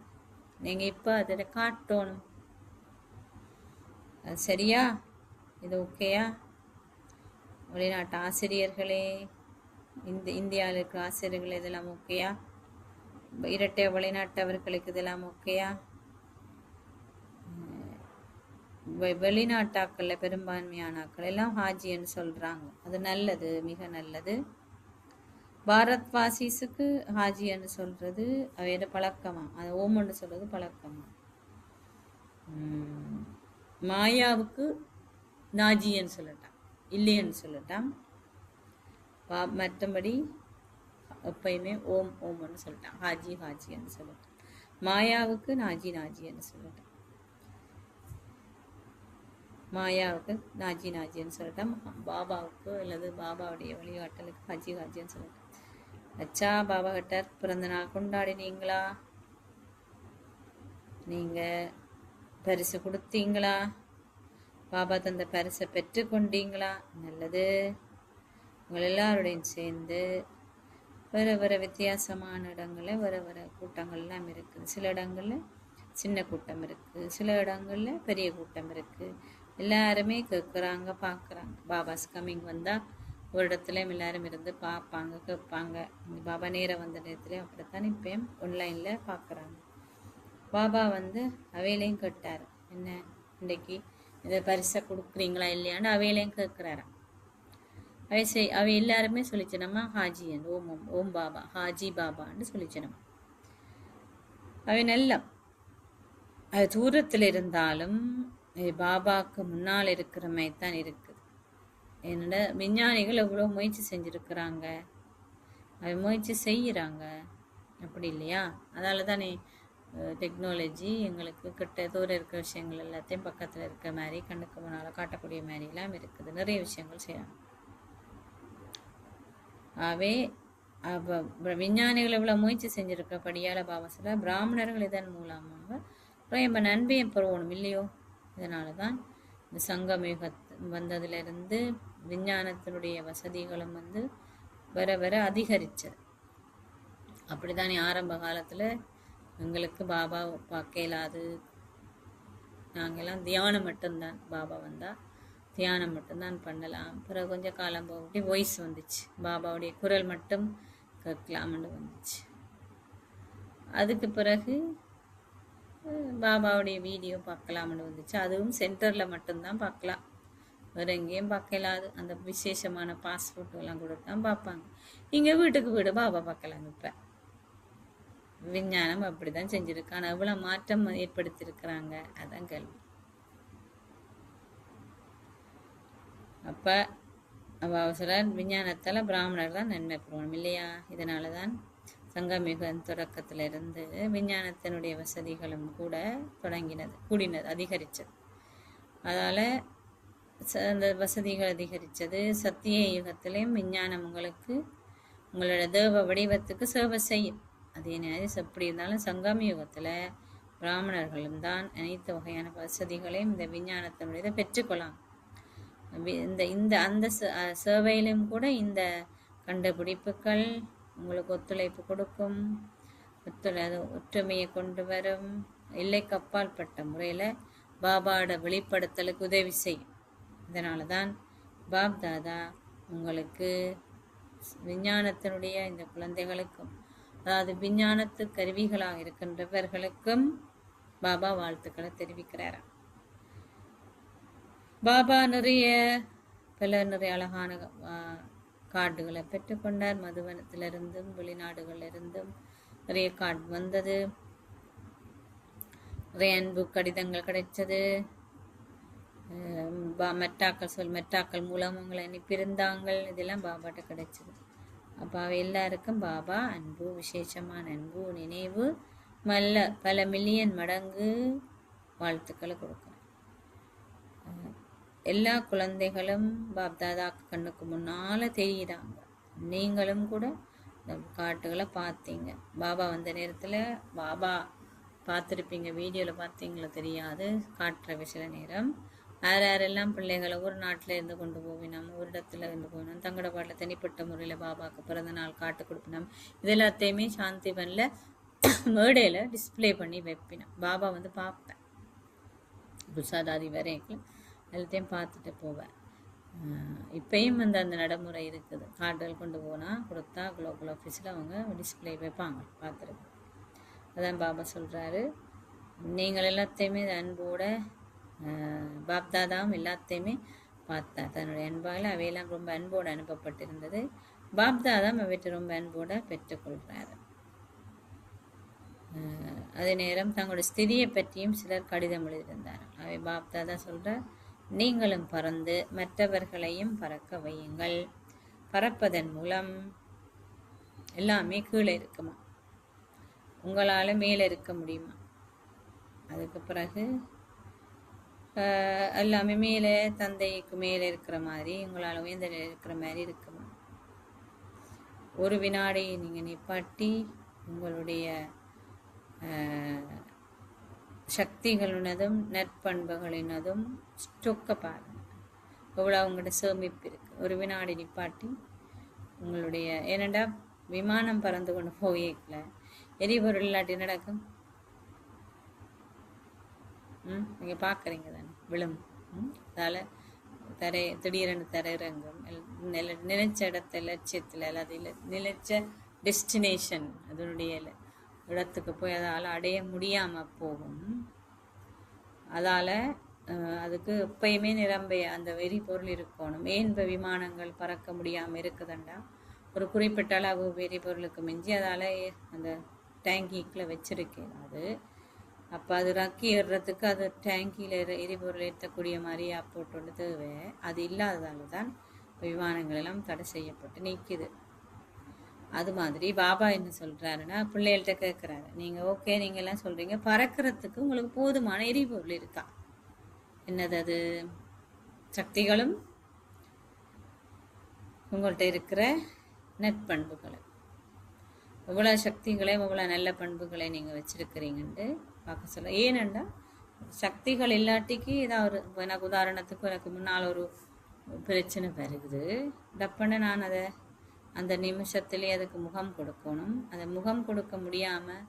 Speaker 1: நீங்க இப்ப அதை காட்டணும். அது சரியா? இது ஓகேயா? வெளிநாட்டு ஆசிரியர்களே, இந்தியாவில் இருக்கிற ஆசிரியர்கள் இதெல்லாம் ஓகேயா? இரட்டை வெளிநாட்டவர்களுக்கு இதெல்லாம் ஓகேயா? வெளிநாட்டாக்கள்ல பெரும்பான்மையானாக்கள் எல்லாம் ஹாஜின்னு சொல்றாங்க. அது நல்லது, மிக நல்லது. பாரத் வாசிஸுக்கு ஹாஜின்னு சொல்றது அவையோட பழக்கமா, அது ஓமன்னு சொல்றது பழக்கமா. மாயாவுக்கு நாஜின்னு சொல்லட்டான், இல்லைன்னு சொல்லட்டான். மற்றபடி எப்பயுமே ஓம் ஓம்னு சொல்லிட்டான், ஹாஜி ஹாஜின்னு சொல்லட்டான். மாயாவுக்கு நாஜின்னு சொல்லட்டான். மாயாவுக்கு நாஜின்னு சொல்லட்டான். பாபாவுக்கு அல்லது பாபாவுடைய வழிகாட்டலுக்கு ஹாஜின்னு சொல்லட்டான். அச்சா, பாபா கிட்ட பிறந்த நாள் கொண்டாடினீங்களா? நீங்க பரிசு கொடுத்தீங்களா? பாபா தந்த பரிசை பெற்று கொண்டீங்களா? நல்லது. உங்கள் எல்லாரோடையும் சேர்ந்து வர வித்தியாசமான இடங்கள்ல வர கூட்டங்கள் எல்லாம் இருக்குது. சில இடங்கள்ல சின்ன கூட்டம் இருக்கு, சில இடங்கள்ல பெரிய கூட்டம் இருக்கு. எல்லாருமே கேட்குறாங்க, பார்க்குறாங்க. பாபாஸ் கம்மிங் வந்தா ஒரு இடத்துலையும் எல்லாரும் இருந்து பார்ப்பாங்க, கேட்பாங்க. பாபா நேரம் வந்த நேரத்துலையும் அப்படித்தான் இப்பயும் ஆன்லைன்ல பார்க்குறாங்க. பாபா வந்து அவையிலையும் கேட்டார், என்ன இன்னைக்கு இதை பரிசை கொடுக்குறீங்களா இல்லையான்னு அவையிலையும் கேட்குறாராம். அவை எல்லாருமே சொல்லிச்சனமா ஹாஜி ஓம் பாபா, ஹாஜி பாபான்னு சொல்லிச்சனமா. அவை நல்ல அது தூரத்தில் இருந்தாலும் பாபாவுக்கு முன்னால் இருக்கிற மாதிரி தான் இருக்குது. என்னோட விஞ்ஞானிகள் எவ்வளோ முயற்சி செஞ்சுருக்கிறாங்க, அவை முயற்சி செய்கிறாங்க, அப்படி இல்லையா? அதனால தானே டெக்னாலஜி எங்களுக்கு கிட்ட தூரம் இருக்கிற விஷயங்கள் எல்லாத்தையும் பக்கத்தில் இருக்கிற மாதிரி கண்ணுக்கு முன்னால் காட்டக்கூடிய மாதிரி எல்லாம் இருக்குது. நிறைய விஷயங்கள் செய்யறாங்க. அவே விஞ்ஞானிகள் இவ்வளவு முயற்சி செஞ்சிருக்கப்படியால பாபா சொல்ற பிராமணர்கள் இதன் மூலமாக ரொம்ப நன்மையை பெறணும் இல்லையோ? இதனாலதான் இந்த சங்கமயுக வந்ததுல விஞ்ஞானத்தினுடைய வசதிகளும் வர அதிகரிச்சது. அப்படித்தானே ஆரம்ப காலத்துல எங்களுக்கு பாபா பார்க்க இயலாது, நாங்கெல்லாம் தியானம் மட்டும்தான், பாபா வந்தா தியானம் மட்டும்தான் பண்ணலாம். பிறகு கொஞ்சம் காலம் போக வாய்ஸ் வந்துச்சு, பாபாவுடைய குரல் மட்டும் கேட்கலாம்னு வந்துச்சு. அதுக்கு பிறகு பாபாவுடைய வீடியோ பார்க்கலாம்னு வந்துச்சு. அதுவும் சென்டர்ல மட்டும்தான் பார்க்கலாம், வேற எங்கேயும் பார்க்கலாது. அந்த விசேஷமான பாஸ்போர்ட் எல்லாம் கூட தான் பார்ப்பாங்க. இங்க வீட்டுக்கு வீடு பாபா பார்க்கலாம். இப்ப விஞ்ஞானம் அப்படிதான் செஞ்சிருக்காங்க. எவ்வளவு மாற்றம் ஏற்படுத்தியிருக்கிறாங்க, அதான் கேள்வி. அப்ப அவசர விஞ்ஞானத்தால பிராமணர் தான் நன்மை பெறணும் இல்லையா? இதனாலதான் சங்கமிக தொடக்கத்திலிருந்து விஞ்ஞானத்தினுடைய வசதிகளும் கூட கூடினது, அதிகரிச்சது. அதால அந்த வசதிகள் அதிகரிச்சது. சத்திய யுகத்திலையும் விஞ்ஞானம் உங்களுக்கு உங்களோட தேவ வடிவத்துக்கு சேவை செய்யும். அதே நேரம் எப்படி இருந்தாலும் சங்கம யுகத்துல பிராமணர்களும் தான் அனைத்து வகையான வசதிகளையும் இந்த விஞ்ஞானத்தினுடைய பெற்றுக்கொள்ளலாம். அந்த சேவையிலும் கூட இந்த கண்டுபிடிப்புகள் உங்களுக்கு ஒத்துழைப்பு கொடுக்கும், ஒற்றுமையை கொண்டு வரும், எல்லைக்கு அப்பாற்பட்ட முறையில பாபாவோட வெளிப்படுத்தலுக்கு உதவி செய்யும். இதனாலதான் பாப் தாதா உங்களுக்கு விஞ்ஞானத்தினுடைய இந்த குழந்தைகளுக்கும், அதாவது விஞ்ஞானத்து கருவிகளாக இருக்கின்றவர்களுக்கும் பாபா வாழ்த்துக்களை தெரிவிக்கிறார். பாபா நிறைய அழகான கார்டுகளை பெற்றுக்கொண்டார். மதுவனத்திலிருந்தும் வெளிநாடுகள்ல இருந்தும் நிறைய கார்டு வந்தது. நிறைய அன்பு கடிதங்கள் கிடைச்சது. மெட்டாக்கள் மூலம் உங்களை அனுப்பியிருந்தாங்கள். இதெல்லாம் பாபாட்ட கிடைச்சது. அப்போ எல்லாருக்கும் பாபா அன்பு, விசேஷமான அன்பு, நினைவு பல மில்லியன் மடங்கு வாழ்த்துக்களை கொடுக்குறேன். எல்லா குழந்தைகளும் பாப்தாதா கண்ணுக்கு முன்னால தெரியுறாங்க. நீங்களும் கூட இந்த காட்டுகளை பார்த்தீங்க. பாபா வந்த நேரத்தில் பாபா பார்த்துருப்பீங்க, வீடியோவில் பார்த்தீங்களோ தெரியாது, காட்டுற சில நேரம் யாரெல்லாம் பிள்ளைகளை ஒரு நாட்டில் இருந்து கொண்டு போவினோம், ஒரு இடத்துல இருந்து போவினோம், தங்களோட பாட்டில் தனிப்பட்ட முறையில் பாபாவுக்கு பிறந்த நாள் காட்டு கொடுப்பினோம். இது எல்லாத்தையுமே சாந்திவனில் மேடையில் டிஸ்பிளே பண்ணி வைப்பினோம். பாபா வந்து பார்ப்பேன், புசாதாதி வரைக்கும் எல்லாத்தையும் பார்த்துட்டு போவேன். இப்பயும் அந்த நடைமுறை இருக்குது. கார்டுகள் கொண்டு போனால் கொடுத்தா குளோபல் ஆஃபீஸில் அவங்க டிஸ்பிளே வைப்பாங்க, பார்த்துருக்கு. அதான் பாபா சொல்கிறாரு, நீங்கள் எல்லாத்தையுமே அன்போட பாப்தாதாவும் எல்லாத்தையுமே பார்த்தா தன்னுடைய அன்பால் அவையெல்லாம் ரொம்ப அன்போடு அனுப்பப்பட்டிருந்தது. பாப்தாதாம் அவற்றை ரொம்ப அன்போட பெற்றுக்கொள்கிறாரு. அதே நேரம் தங்களுடைய ஸ்திதியை பற்றியும் சிலர் கடிதம் எழுதியிருந்தார். அவை பாப்தாதா சொல்கிறார், நீங்களும் பறந்து மற்றவர்களையும் பறக்க வையுங்கள். பறப்பதன் மூலம் எல்லாமே கீழே இருக்குமா, உங்களால் மேலே இருக்க முடியுமா? அதுக்கு பிறகு எல்லாமே மேலே தந்தைக்கு மேலே இருக்கிற மாதிரி உங்களால் உயர்ந்த இருக்கிற மாதிரி இருக்குமா? ஒரு வினாடி நீங்கள் நிப்பாட்டி உங்களுடைய சக்திகளினதும் நற்பண்புகளினதும் ஸ்டொக்க பாருங்க, எவ்வளோ அவங்களோட சேமிப்பு இருக்கு. ஒரு வினாடி நிப்பாட்டி உங்களுடைய, ஏனண்டா விமானம் பறந்து கொண்டு போயிக்கல, எரிபொருள் இல்லாட்டி நடக்கும். நீங்கள் பார்க்குறீங்க தானே விழும். அதால் திடீரென்று தரையிறங்கும். நினைச்ச இடத்த லட்சியத்தில் அல்லாது நினைச்ச டெஸ்டினேஷன் அதனுடைய இடத்துக்கு போய் அதால் அடைய முடியாமல் போகும். அதால் அதுக்கு எப்பயுமே நிரம்பிய அந்த எரிபொருள் இருக்கணும். ஏன் இப்போ விமானங்கள் பறக்க முடியாமல் இருக்குதுண்டா, ஒரு குறிப்பிட்ட அளவு எரிபொருளுக்கு மிஞ்சி அதால் அந்த டேங்கிக்குள்ளே வச்சிருக்கேன். அது அப்போ அது ரக்கி ஏறுறதுக்கு அது டேங்கியில் எரிபொருள் ஏற்றக்கூடிய மாதிரி போட்டு தேவை. அது இல்லாததால தான் விமானங்கள் எல்லாம் தடை செய்யப்பட்டு நிற்குது. அது மாதிரி பாபா என்ன சொல்கிறாருன்னா, பிள்ளைகள்கிட்ட கேட்குறாரு, நீங்கள் ஓகே நீங்கள் எல்லாம் சொல்கிறீங்க, பறக்கிறதுக்கு உங்களுக்கு போதுமான எரிபொருள் இருக்கா? என்னது அது? சக்திகளும் உங்கள்கிட்ட இருக்கிற நற்பண்புகளை, எவ்வளோ சக்திகளை எவ்வளோ நல்ல பண்புகளை நீங்கள் வச்சிருக்கிறீங்கன்ட்டு பார்க்க சொல்ல. ஏனெண்டா சக்திகள் இல்லாட்டிக்கு ஏதாவது எனக்கு உதாரணத்துக்கு எனக்கு முன்னால் ஒரு பிரச்சனை வருகுது, டப்புன்னு நான் அதை அந்த நிமிஷத்துலேயே அதுக்கு முகம் கொடுக்கணும். அதை முகம் கொடுக்க முடியாமல்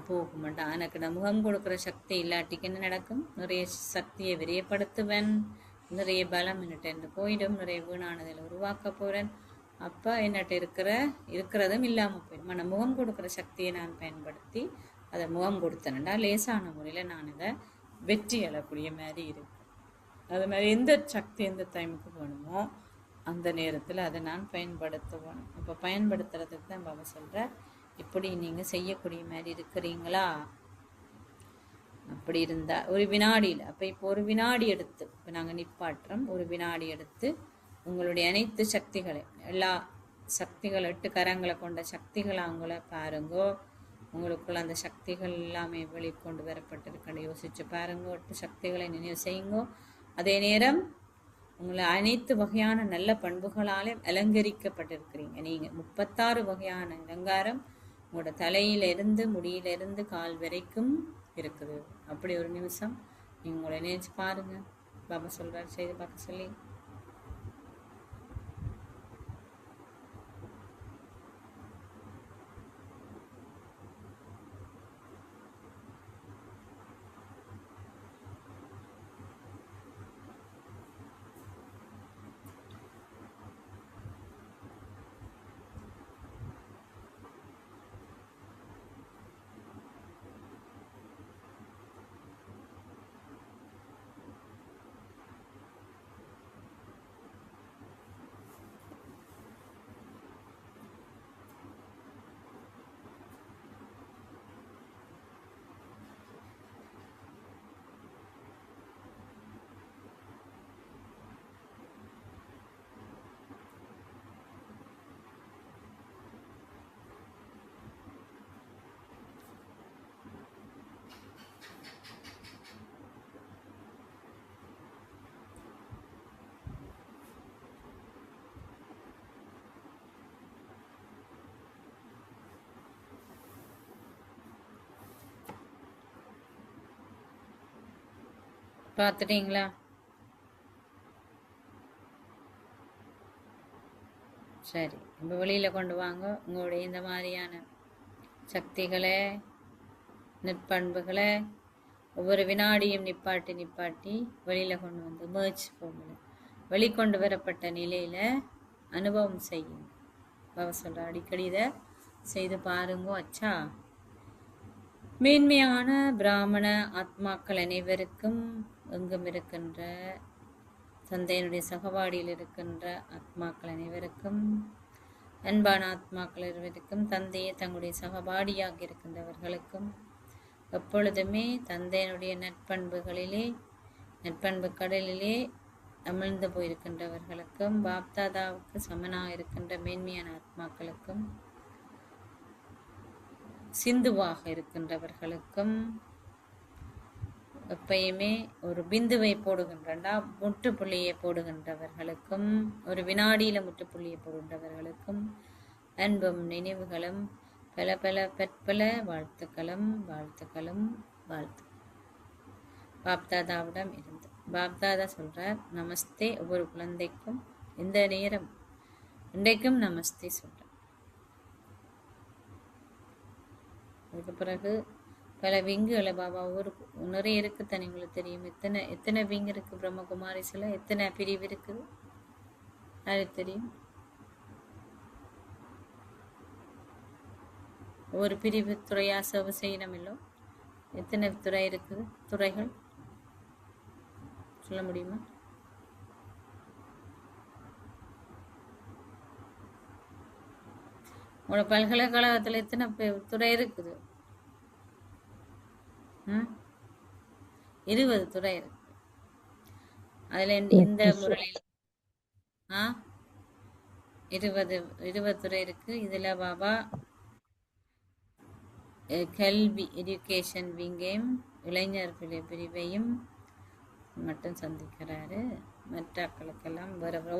Speaker 1: போக மாட்டான். எனக்கு நான் முகம் கொடுக்குற சக்தி இல்லாட்டிக்கு என்ன நடக்கும்? நிறைய சக்தியை விரியப்படுத்துவேன், நிறைய பலம் என்னட்டு போயிடும், நிறைய வீணானதில் உருவாக்க போகிறேன். அப்போ என்னட்டு இருக்கிறதும் இல்லாமல் போயிடும். ஆனால் முகம் கொடுக்குற சக்தியை நான் பயன்படுத்தி அதை முகம் கொடுத்தேன்டா லேசான முறையில் நான் இதை வெற்றி அழக்கூடிய மாதிரி இருக்கும். அது மாதிரி எந்த சக்தி எந்த டைமுக்கு வேணுமோ அந்த நேரத்தில் அதை நான் பயன்படுத்துவேன். இப்போ பயன்படுத்துறதுக்கு தான் பாபா சொல்கிறேன், இப்படி நீங்கள் செய்யக்கூடிய மாதிரி இருக்கிறீங்களா? அப்படி இருந்தால் ஒரு வினாடியில், அப்போ இப்போ ஒரு வினாடி எடுத்து, இப்போ நாங்கள் நிப்பாட்டுறோம், ஒரு வினாடி எடுத்து உங்களுடைய அனைத்து சக்திகளை, எல்லா சக்திகள் 8 கரங்களை கொண்ட சக்திகளை அவங்கள பாருங்கோ. உங்களுக்குள்ள அந்த சக்திகள் எல்லாமே வெளிக்கொண்டு வரப்பட்டிருக்கணும் யோசிச்சு பாருங்கோ. 8 சக்திகளை நினைவு செய்யுங்கோ. அதே நேரம் உங்களை அனைத்து வகையான நல்ல பண்புகளாலே அலங்கரிக்கப்பட்டிருக்கிறீங்க. நீங்கள் 36 வகையான அலங்காரம் உங்களோட தலையிலிருந்து முடியிலிருந்து கால் வரைக்கும் இருக்குது. அப்படி ஒரு நிமிஷம் நீங்கள் உங்களை நினைச்சு பாருங்க. பாபா சொல்றாரு செய்து பார்க்க சொல்லி. பார்த்துட்டீங்களா? சரி, இப்போ வெளியில கொண்டு வாங்க உங்களுடைய இந்த மாதிரியான சக்திகளை, நற்பண்புகளை ஒவ்வொரு வினாடியும் நிப்பாட்டி நிப்பாட்டி வெளியில கொண்டு வந்து மேர்ச் போகல வெளிக்கொண்டு வரப்பட்ட நிலையில அனுபவம் செய்யும். பாபா சொல்ற அடிக்கடி இதை செய்து பாருங்க. அச்சா, மேன்மையான பிராமண ஆத்மாக்கள் அனைவருக்கும், எங்கும் இருக்கின்ற தந்தையினுடைய சகவாடியில் இருக்கின்ற ஆத்மாக்கள் அனைவருக்கும், அன்பான ஆத்மாக்கள் அனைவருக்கும், தந்தையை தங்களுடைய சகபாடியாக இருக்கின்றவர்களுக்கும், எப்பொழுதுமே தந்தையினுடைய நற்பண்புகளிலே, நற்பண்பு கடலிலே அமிழ்ந்து போயிருக்கின்றவர்களுக்கும், பாப்தாதாவுக்கு சமனாக இருக்கின்ற மேன்மையான ஆத்மாக்களுக்கும், சிந்துவாக இருக்கின்றவர்களுக்கும், எப்பயுமே ஒரு பிந்துவை போடுகின்றா முற்றுப்புள்ளியை போடுகின்றவர்களுக்கும், ஒரு வினாடியில முற்றுப்புள்ளியை போடுகின்றவர்களுக்கும் அன்பும் நினைவுகளும் பல பல பற்பல வாழ்த்துக்களும் வாழ்த்துக்களும் வாழ்த்து பாப்தாதாவிடம் இருந்து. பாப்தாதா சொல்றார், நமஸ்தே. ஒவ்வொரு குழந்தைக்கும் எந்த நேரம் இன்றைக்கும் நமஸ்தே சொல்றார். அதுக்கு பிறகு பல விங்குகளை பாபா ஒரு நிறைய இருக்கு தானே, உங்களுக்கு தெரியும். எத்தனை விங்கு இருக்கு பிரம்மகுமாரிஸ்ல, எத்தனை பிரிவு இருக்குது யாருக்கு தெரியும்? ஒரு பிரிவு துறையா சேவை செய்யணும் இல்லோ? எத்தனை துறை இருக்குது? துறைகள் சொல்ல முடியுமா? உங்களோட பல்கலைக்கழகத்துல எத்தனை துறை இருக்குது? 20 துறை இருக்கு. அதுல இந்த முறையில் 20 துறை இருக்கு. இதுல பாபா கல்வி எஜுகேஷன் விங்கையும் இளைஞர் பிரிவையும் மட்டும் சந்திக்கிறாரு. மற்றக்களுக்கெல்லாம்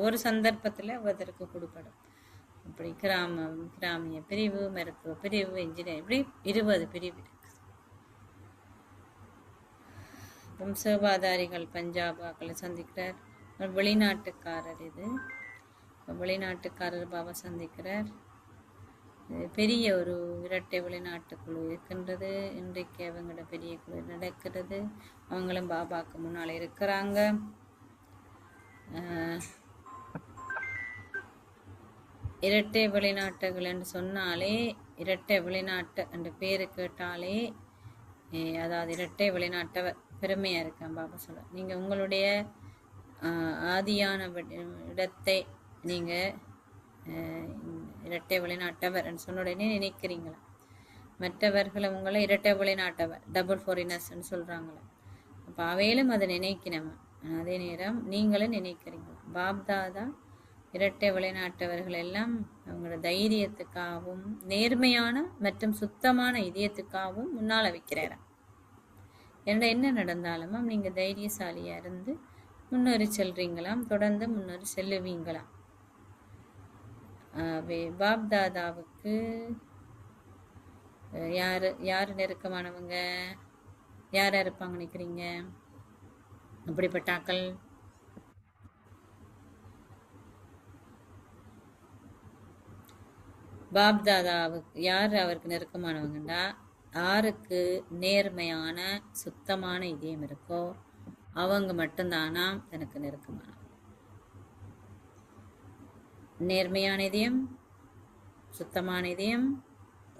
Speaker 1: ஒரு சந்தர்ப்பத்துல ஒருத்தருக்கு கொடுப்படும். இப்படி கிராமிய பிரிவு, மருத்துவ பிரிவு, இன்ஜினியர், இப்படி 20 பிரிவு இருக்கு. சேவாதாரிகள் பஞ்சாபாக்களை சந்திக்கிறார். வெளிநாட்டுக்காரர், இது வெளிநாட்டுக்காரர் பாபா சந்திக்கிறார். பெரிய ஒரு இரட்டை வெளிநாட்டு குழு இருக்கின்றது. இன்றைக்கு அவங்களோட பெரிய குழு நடக்கிறது. அவங்களும் பாபாக்கு முன்னால இருக்கிறாங்க. இரட்டை வெளிநாட்டுகள் என்று சொன்னாலே, இரட்டை வெளிநாட்டு என்ற பேரு கேட்டாலே, அதாவது இரட்டை வெளிநாட்டவர் பெருமையா இருக்கேன் பாபா சொல்ல. நீங்க உங்களுடைய ஆதியான இடத்தை நீங்க இரட்டை வெளிநாட்டவர் சொன்ன உடனே நினைக்கிறீங்களா? மற்றவர்களை உங்களை இரட்டை வெளிநாட்டவர், டபுள் ஃபாரினர்ஸ் சொல்றாங்களே, அப்ப அவையிலும் அதை நினைக்கணும். அதே நேரம் நீங்களும் நினைக்கிறீங்களா? பாப்தாதா இரட்டை வெளிநாட்டவர்கள் எல்லாம் அவங்களோட தைரியத்துக்காகவும் நேர்மையான மற்றும் சுத்தமான இதயத்துக்காகவும் முன்னால வைக்கிறாரா. என்ன நடந்தாலும் நீங்க தைரியசாலியா இருந்து முன்னேறி செல்றீங்களாம், தொடர்ந்து முன்னேறி செல்லுவீங்களாம். பாப்தாதாவுக்கு யாரு நெருக்கமானவங்க, யாரா இருப்பாங்க நினைக்கிறீங்க? அப்படிப்பட்டாக்கள் பாப்தாதாவுக்கு யார் அவருக்கு நெருக்கமானவங்கண்டா, யாருக்கு நேர்மையான சுத்தமான இதயம் இருக்கோ அவங்க மட்டும்தானா தனக்கு நெருக்கமானவங்க. நேர்மையான இதயம், சுத்தமான இதயம்,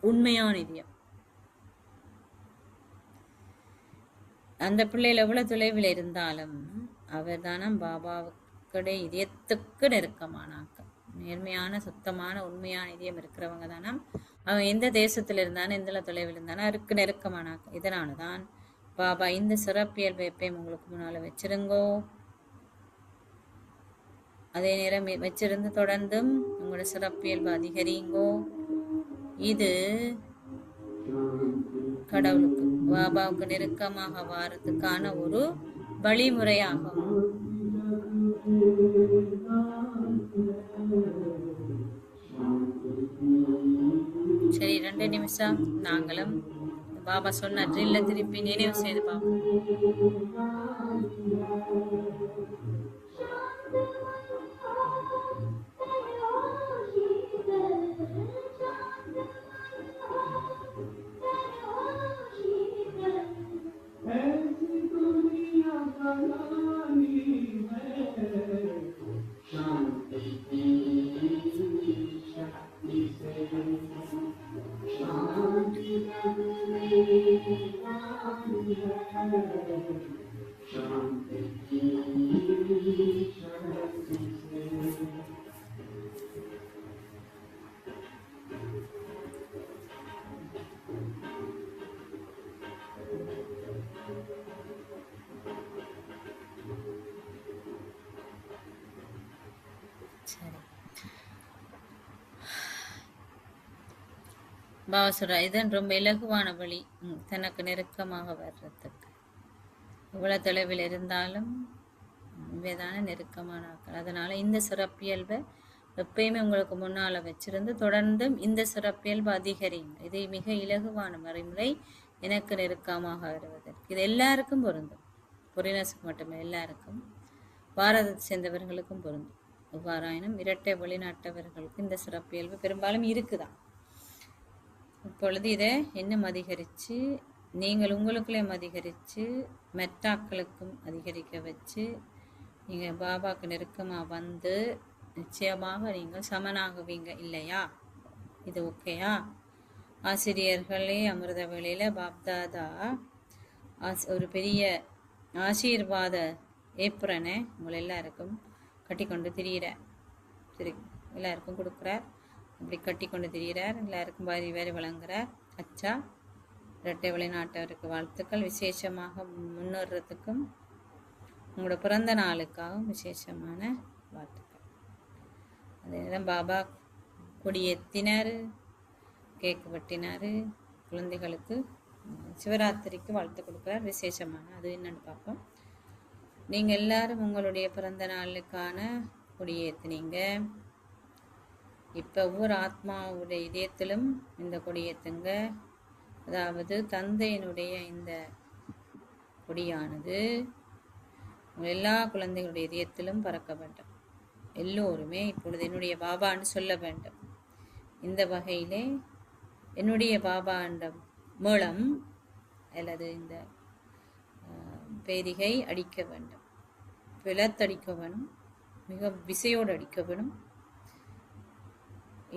Speaker 1: உண்மையான இதயம். அந்த பிள்ளைகள் எவ்வளவு தொலைவில் இருந்தாலும் அவர் தானம் பாபாவுக்கு இதயத்துக்கு நெருக்கமானாக்கள். நேர்மையான சுத்தமான உண்மையான இதயம் இருக்கிறவங்க தானம் அவன் எந்த தேசத்துல இருந்தாலும் எந்த தொலைவில் இருந்தாலும் அவருக்கு நெருக்கமானாக்கள். இதனாலதான் பாபா இந்த சிறப்பியல்பை எப்பயும் உங்களுக்கு முன்னால வச்சிருங்கோ. அதே நேரம் வச்சிருந்து தொடர்ந்தும் உங்களோட சிறப்பியல்பு அதிகரிங்கோ. இது கடவுளுக்கு பாபாவுக்கு நெருக்கமாக வாரத்துக்கான ஒரு வழிமுறையாகும். சரி, 2 நிமிஷம் நாங்களும் பாபா சொன்ன ட்ரில்ல திருப்பி நினைவு செய்து பார்ப்போம். சரி, பாபா சொல்றா இதன் ரொம்ப இலகுவான வழி தனக்கு நெருக்கமாக வர்றதுக்கு. எவ்வளவு தொலைவில் இருந்தாலும் இவைதான நெருக்கமான ஆக்கள். அதனால இந்த சிறப்பியல்பை எப்பயுமே உங்களுக்கு முன்னால வச்சிருந்து தொடர்ந்தும் இந்த சிறப்பியல்பு அதிகரிங்க. இது மிக இலகுவான மறைமுறை எனக்கு நெருக்கமாக வருவதற்கு. இது எல்லாருக்கும் பொருந்தும், பொறினஸுக்கு மட்டுமே, எல்லாருக்கும், பாரதத்தை சேர்ந்தவர்களுக்கும் பொருந்தும். எவ்வாறாயினும் இரட்டை வெளிநாட்டவர்களுக்கு இந்த சிறப்பியல்பு பெரும்பாலும் இருக்குதான். இப்பொழுது இதை இன்னும் அதிகரித்து நீங்கள் உங்களுக்குள்ளேயும் அதிகரித்து மெட்டாக்களுக்கும் அதிகரிக்க வச்சு நீங்கள் பாபாவுக்கு நெருக்கமாக வந்து நிச்சயமாக நீங்கள் சமனாகுவீங்க இல்லையா? இது ஓகேயா? ஆசிரியர்களே அமிர்த வேளையில் பாப்தாதா ஒரு பெரிய ஆசீர்வாத ஏப்ரனை உங்களை எல்லாருக்கும் கட்டி கொண்டு திரியிறார். எல்லாருக்கும் கொடுக்குறார். அப்படி கட்டி கொண்டு திரிகிறார். எல்லாருக்கும் வாரி வாரி வழங்குறார். அச்சா, இரட்டை வெளிநாட்டவருக்கு வாழ்த்துக்கள். விசேஷமாக முன்னேறதுக்கும் உங்களோட பிறந்த நாளுக்காகவும் விசேஷமான வாழ்த்துக்கள். அதே நேரம் பாபா கொடியேற்றினார், கேக்கு வெட்டினார், குழந்தைகளுக்கு சிவராத்திரிக்கு வாழ்த்து கொடுக்குறார் விசேஷமான. அது என்னன்னு பார்ப்போம். நீங்கள் எல்லாரும் உங்களுடைய பிறந்த நாளுக்கான கொடியேற்றினீங்க. இப்போ ஒவ்வொரு ஆத்மாவுடைய இதயத்திலும் இந்த கொடியேற்றுங்க. அதாவது தந்தையினுடைய இந்த கொடியானது எல்லா குழந்தைகளுடைய இதயத்திலும் பறக்க வேண்டும். எல்லோருமே இப்பொழுது என்னுடைய பாபான்னு சொல்ல வேண்டும். இந்த வகையிலே என்னுடைய பாபாண்ட மூலம் அல்லது இந்த பேரிகை அடிக்க வேண்டும், பிளத்தடிக்க வேணும், மிக விசையோடு அடிக்க வேணும்.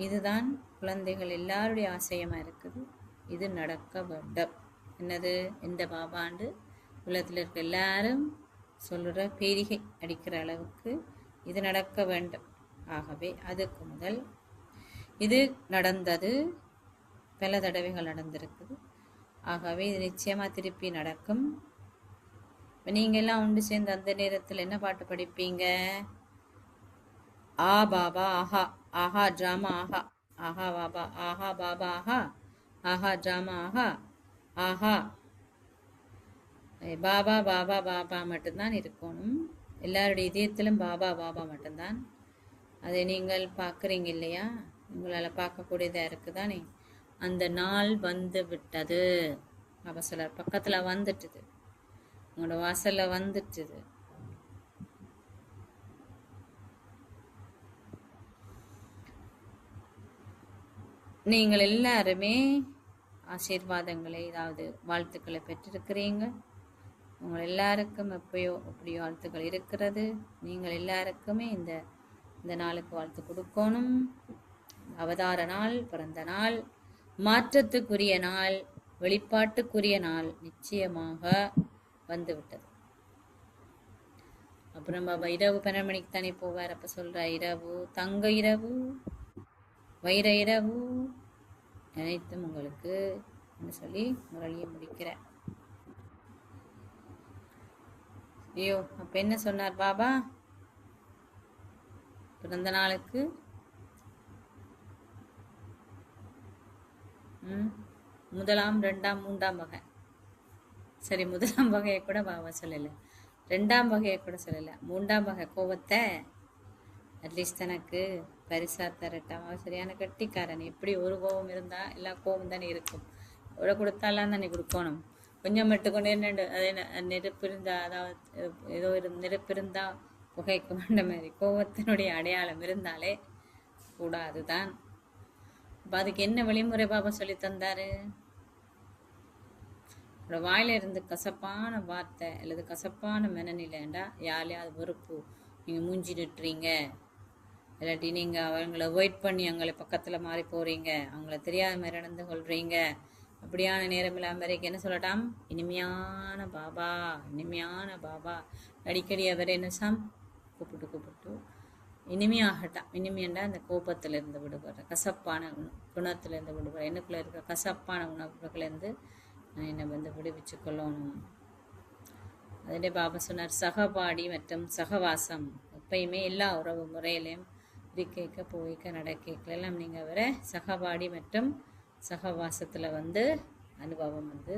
Speaker 1: இதுதான் குழந்தைகள் எல்லாருடைய ஆசையமா இருக்குது. இது நடக்க வேண்டும். என்னது? இந்த பாபாண்டு உலகத்தில் இருக்க எல்லாரும் சொல்லுற பேரிகை அடிக்கிற அளவுக்கு இது நடக்க வேண்டும். ஆகவே அதுக்கு முதல் இது நடந்தது, பல தடவைகள் நடந்திருக்குது. ஆகவே இது நிச்சயமா திருப்பி நடக்கும். நீங்க எல்லாம் ஒன்று சேர்ந்து அந்த நேரத்தில் என்ன பாட்டு படிப்பீங்க? ஆ பாபா ஆஹா, ஆஹா டிராமா ஆஹா, ஆஹா பாபா, ஆஹா பாபா ஆஹா, ஆஹா டிராமா ஆஹா, ஆஹா. பாபா பாபா பாபா மட்டும்தான் இருக்கணும். எல்லாருடைய இதயத்திலும் பாபா பாபா மட்டும்தான். அதை நீங்கள் பார்க்குறீங்க இல்லையா? உங்களால் பார்க்கக்கூடியதாக இருக்குதானே? அந்த நாள் வந்து விட்டது. பாபா சொல்றார், பக்கத்தில் வந்துட்டுது, உங்களோட வாசல்ல வந்துட்டுது. நீங்கள் எல்லாருமே ஆசீர்வாதங்களை, அதாவது வாழ்த்துக்களை பெற்றிருக்கிறீங்க. உங்கள் எல்லாருக்கும் எப்பயோ எப்படியோ வாழ்த்துக்கள் இருக்கிறது. நீங்கள் எல்லாருக்குமே இந்த நாளுக்கு வாழ்த்து கொடுக்கணும். அவதார நாள், பிறந்த நாள், மாற்றத்துக்குரிய நாள், வெளிப்பாட்டுக்குரிய நாள் நிச்சயமாக வந்துவிட்டது. அப்புறம் பாபா இரவு 12 மணிக்கு தானே போவார். அப்ப சொல்ற இரவு தங்க இரவு, வைர இரவு அனைத்தும் உங்களுக்கு சொல்லி முரளியை முடிக்கிறேன். ஐயோ, அப்ப என்ன சொன்னார் பாபா? பிறந்த நாளுக்கு முதலாம், 2ஆம், 3ஆம் வகை. சரி, முதலாம் வகையை கூட பாபா சொல்லல, 2ஆம் வகையை கூட சொல்லல, 3ஆம் வகை கோபத்தை அட்லீஸ்ட் தனக்கு பரிசா தரட்டாம. சரியான கட்டிக்காரன். எப்படி ஒரு கோபம் இருந்தா எல்லா கோபம் தானே இருக்கும். எவ்வளோ கொடுத்தாலாம் தானே கொடுக்கணும். கொஞ்சம் மட்டுக்கொண்டு என்ன அது நெருப்பு இருந்தா, அதாவது ஏதோ நெருப்பு இருந்தா புகைக்க வேண்ட மாதிரி கோபத்தினுடைய அடையாளம் இருந்தாலே கூடாதுதான். அப்ப அதுக்கு என்ன வழிமுறை பாபா சொல்லி தந்தாரு? வாயில இருந்து கசப்பான வார்த்தை அல்லது கசப்பான மனநிலைண்டா யாரையாவது வெறுப்பு, நீங்க மூஞ்சி நிட்டுறீங்க, இல்லாட்டி நீங்க அவங்கள அவாய்ட் பண்ணி அவங்கள பக்கத்துல மாறி போறீங்க, அவங்கள தெரியாத மாதிரி நடந்து கொள்றீங்க, அப்படியான நேரம் இல்லாம வரைக்கும் என்ன சொல்லட்டாம்? இனிமையான பாபா, இனிமையான பாபா. அடிக்கடி அவர் என்ன கூப்பிட்டு இனிமையாகட்டாம். இனிமையண்டா அந்த கோபத்துல இருந்து விடுபடுற, கசப்பான குணத்துல இருந்து விடுபடுற, எனக்குள்ள இருக்க கசப்பான உணர்வுகள்ல இருந்து என்னை விடுவிச்சு கொள்ளணும். அதிலே பாபா சொன்னார், சகபாடி மற்றும் சகவாசம் எப்பயுமே எல்லா உறவு முறையிலையும் இருக்க போய்க்க நடக்க எல்லாம் நீங்கள் அவரை சகபாடி மற்றும் சகவாசத்தில் வந்து அனுபவம் வந்து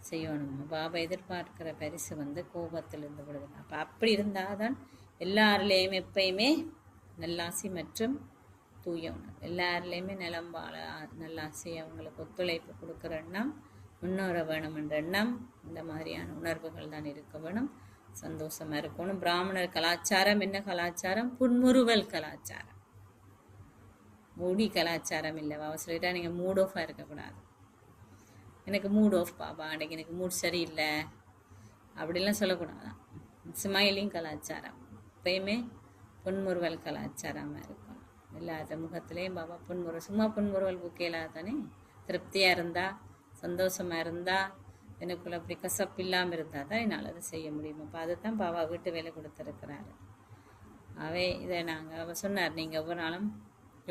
Speaker 1: செய்யணும். பாபா எதிர்பார்க்கிற பரிசு வந்து கோபத்திலிருந்து விடுதலை. அப்போ அப்படி இருந்தால் தான் எல்லாருலேயும் எப்பயுமே நல்லாசி மற்றும் தூய உணர்வு, எல்லாருலேயுமே நிலம் வாழ நல்லாசி, அவங்களுக்கு ஒத்துழைப்பு கொடுக்குற எண்ணம், முன்னேற வேணும் என்ற எண்ணம், இந்த மாதிரியான உணர்வுகள் தான் இருக்க வேணும். சந்தோஷமா இருக்கணும். பிராமணர் கலாச்சாரம் என்ன கலாச்சாரம்? புன்முறுவல் கலாச்சாரம், மூடி கலாச்சாரம் இல்லை. பாபா சொல்லிட்டா நீங்கள் மூட் ஆஃபாக இருக்கக்கூடாது. எனக்கு மூட் ஆஃப் பாபா, அன்றைக்கு எனக்கு மூட் சரியில்லை அப்படிலாம் சொல்லக்கூடாதான். ஸ்மைலிங் கலாச்சாரம், எப்பயுமே புன்முறுவல் கலாச்சாரமாக இருக்கும். எல்லாத்த முகத்திலையும் பாபா புன்முறுவல், சும்மா புன்முறுவல் புக்கையில தானே. திருப்தியாக இருந்தா, சந்தோஷமாக இருந்தா, எனக்குள்ள அப்படி கசப்பு இல்லாமல் இருந்தால் தான் என்னால் அதை செய்ய முடியும். அப்போ அதை தான் பாபா வீட்டு வேலை கொடுத்துருக்கிறாரு. இதை அவ சொன்னார், நீங்கள் ஒவ்வொரு நாளும்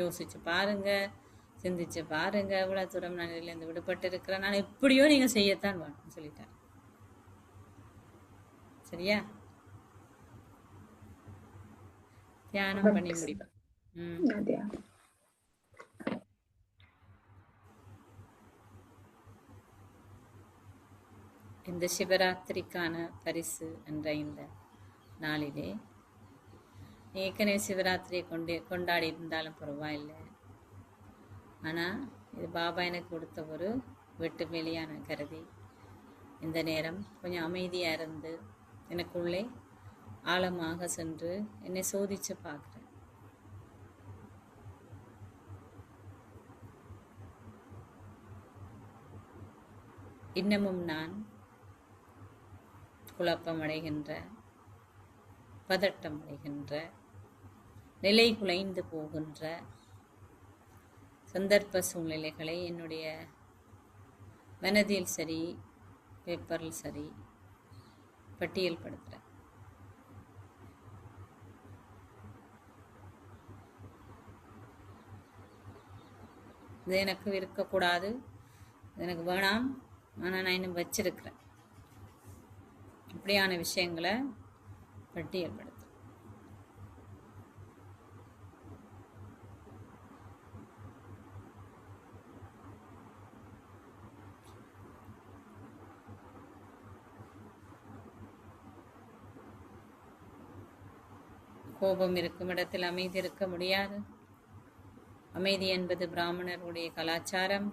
Speaker 1: யோசிச்சு பாருங்க, சிந்திச்சு பாருங்க, இவ்வளோ தூரம் நான் இதுலேருந்து விடுபட்டு இருக்கிறேன், நான் எப்படியோ நீங்கள் செய்யத்தான் வேணும் சொல்லிட்டார். சரியா? தியானம் பண்ணி முடியும். இந்த சிவராத்திரிக்கான பரிசு என்ற இந்த நாளிலே ஏற்கனவே சிவராத்திரியை கொண்டாடி இருந்தாலும் பரவாயில்லை, ஆனால் இது பாபா எனக்கு கொடுத்த ஒரு வெட்டு வெளியான கருதி இந்த நேரம் கொஞ்சம் அமைதியாக இருந்து எனக்குள்ளே ஆழமாக சென்று என்னை சோதிச்சு பார்க்குறேன். இன்னமும் நான் குழப்பமடைகின்ற, பதட்டமடைகின்ற, நிலை குலைந்து போகின்ற சந்தர்ப்ப சூழ்நிலைகளை என்னுடைய மனதில் சரி, பேப்பரில் சரி பட்டியல் படுத்துகிறேன். இது எனக்கு இருக்கக்கூடாது, எனக்கு வேணாம், ஆனால் நான் இன்னும் வச்சிருக்கிறேன். இப்படியான விஷயங்களை பட்டியல்படுத்து. கோபம் இருக்கும் இடத்தில் அமைதி இருக்க முடியாது. அமைதி என்பது பிராமணருடைய கலாச்சாரம்.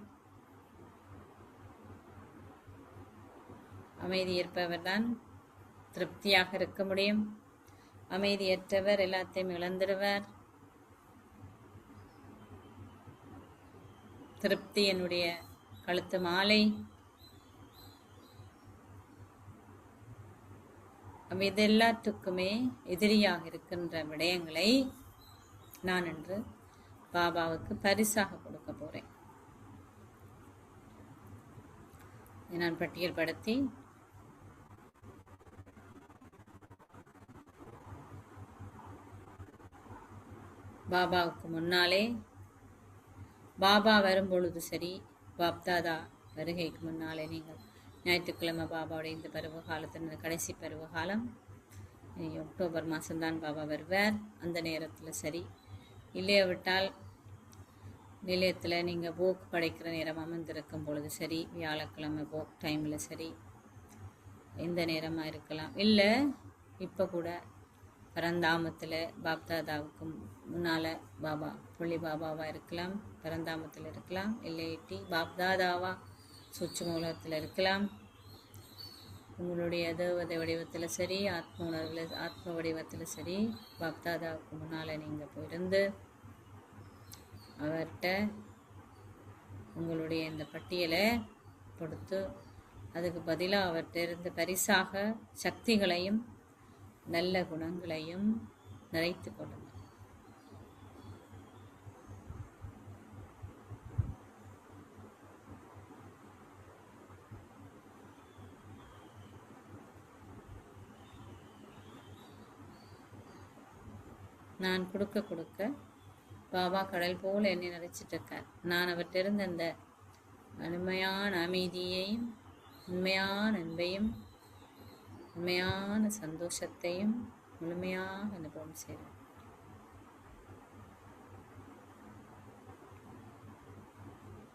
Speaker 1: அமைதி இருப்பவர் தான் திருப்தியாக இருக்க முடியும். அமைதியற்றவர் எல்லாத்தையும் இழந்துடுவார். திருப்தி என்னுடைய கழுத்து மாலை. இது எல்லாத்துக்குமே எதிரியாக இருக்கின்ற விடயங்களை நான் இன்று பாபாவுக்கு பரிசாக கொடுக்க போறேன். நான் பட்டியல் படுத்தி பாபாவுக்கு முன்னாலே, பாபா வரும் பொழுது சரி, பாப்தாதா வருகைக்கு முன்னாலே, நீங்கள் ஞாயிற்றுக்கிழமை பாபாவுடைய இந்த பருவ காலத்தின் கடைசி பருவ காலம், அக்டோபர் மாதம்தான் பாபா வருவார். அந்த நேரத்தில் சரி, இல்லையா விட்டால் நிலையத்தில் நீங்கள் போக் படைக்கிற நேரம் அமர்ந்திருக்கும் பொழுது சரி, வியாழக்கிழமை போக் டைமில் சரி, எந்த நேரமாக இருக்கலாம். இல்லை இப்போ கூட பரந்தாமத்தில் பாப்தாதாவுக்கு முன்னால் பாபா புள்ளி பாபாவாக இருக்கலாம், பரந்தாமத்தில் இருக்கலாம். இல்லைட்டி பாப்தாதாவா சுச்சு மூலத்தில் இருக்கலாம். உங்களுடைய தேவதை வடிவத்தில் சரி, ஆத்ம உணர்வில் ஆத்ம வடிவத்தில் சரி, பாப்தாதாவுக்கு முன்னால் நீங்கள் போயிருந்து அவர்கிட்ட உங்களுடைய இந்த பட்டியலை கொடுத்து, அதுக்கு பதிலாக அவர்கிட்ட இருந்து பரிசாக சக்திகளையும் நல்ல குணங்களையும் நிறைத்து கொள்ளுங்கள். நான் கொடுக்க கொடுக்க பாபா கடல் போல என்னை நிறைச்சிட்டு இருக்கார். நான் அவற்றிருந்து அந்த அருமையான அமைதியையும், உண்மையான அன்பையும், உண்மையான சந்தோஷத்தையும் முழுமையாக அனுபவம் செய்கிறேன்.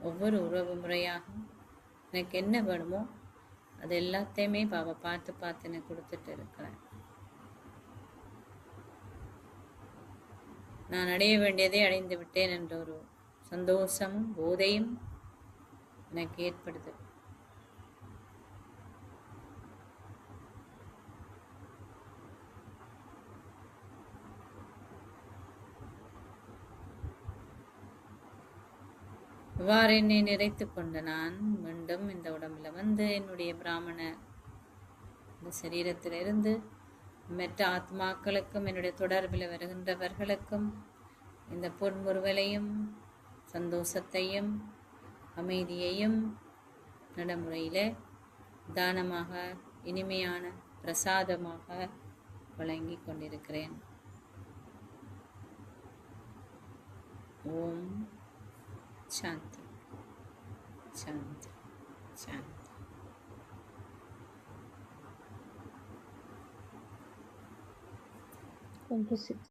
Speaker 1: ஒவ்வொரு உறவு முறையாகவும் எனக்கு என்ன வேணுமோ அது எல்லாத்தையுமே பாபா பார்த்து பார்த்து எனக்கு கொடுத்துட்டு இருக்கிறேன். நான் அடைய வேண்டியதை அடைந்து விட்டேன் என்ற ஒரு சந்தோஷமும் போதையும் எனக்கு ஏற்படுது. இவ்வாறு என்னை நிறைத்து கொண்டு நான் மீண்டும் இந்த உடம்புல வந்து என்னுடைய பிராமண இந்த சரீரத்திலிருந்து மற்ற ஆத்மாக்களுக்கும் என்னுடைய தொடர்பில் வருகின்றவர்களுக்கும் இந்த பொன்முறுவலையும் சந்தோஷத்தையும் அமைதியையும் நடைமுறையில தானமாக இனிமையான பிரசாதமாக வழங்கி கொண்டிருக்கிறேன். ஓம் சாந்தி சாந்தி சாந்தி.
Speaker 2: Thank you, sis.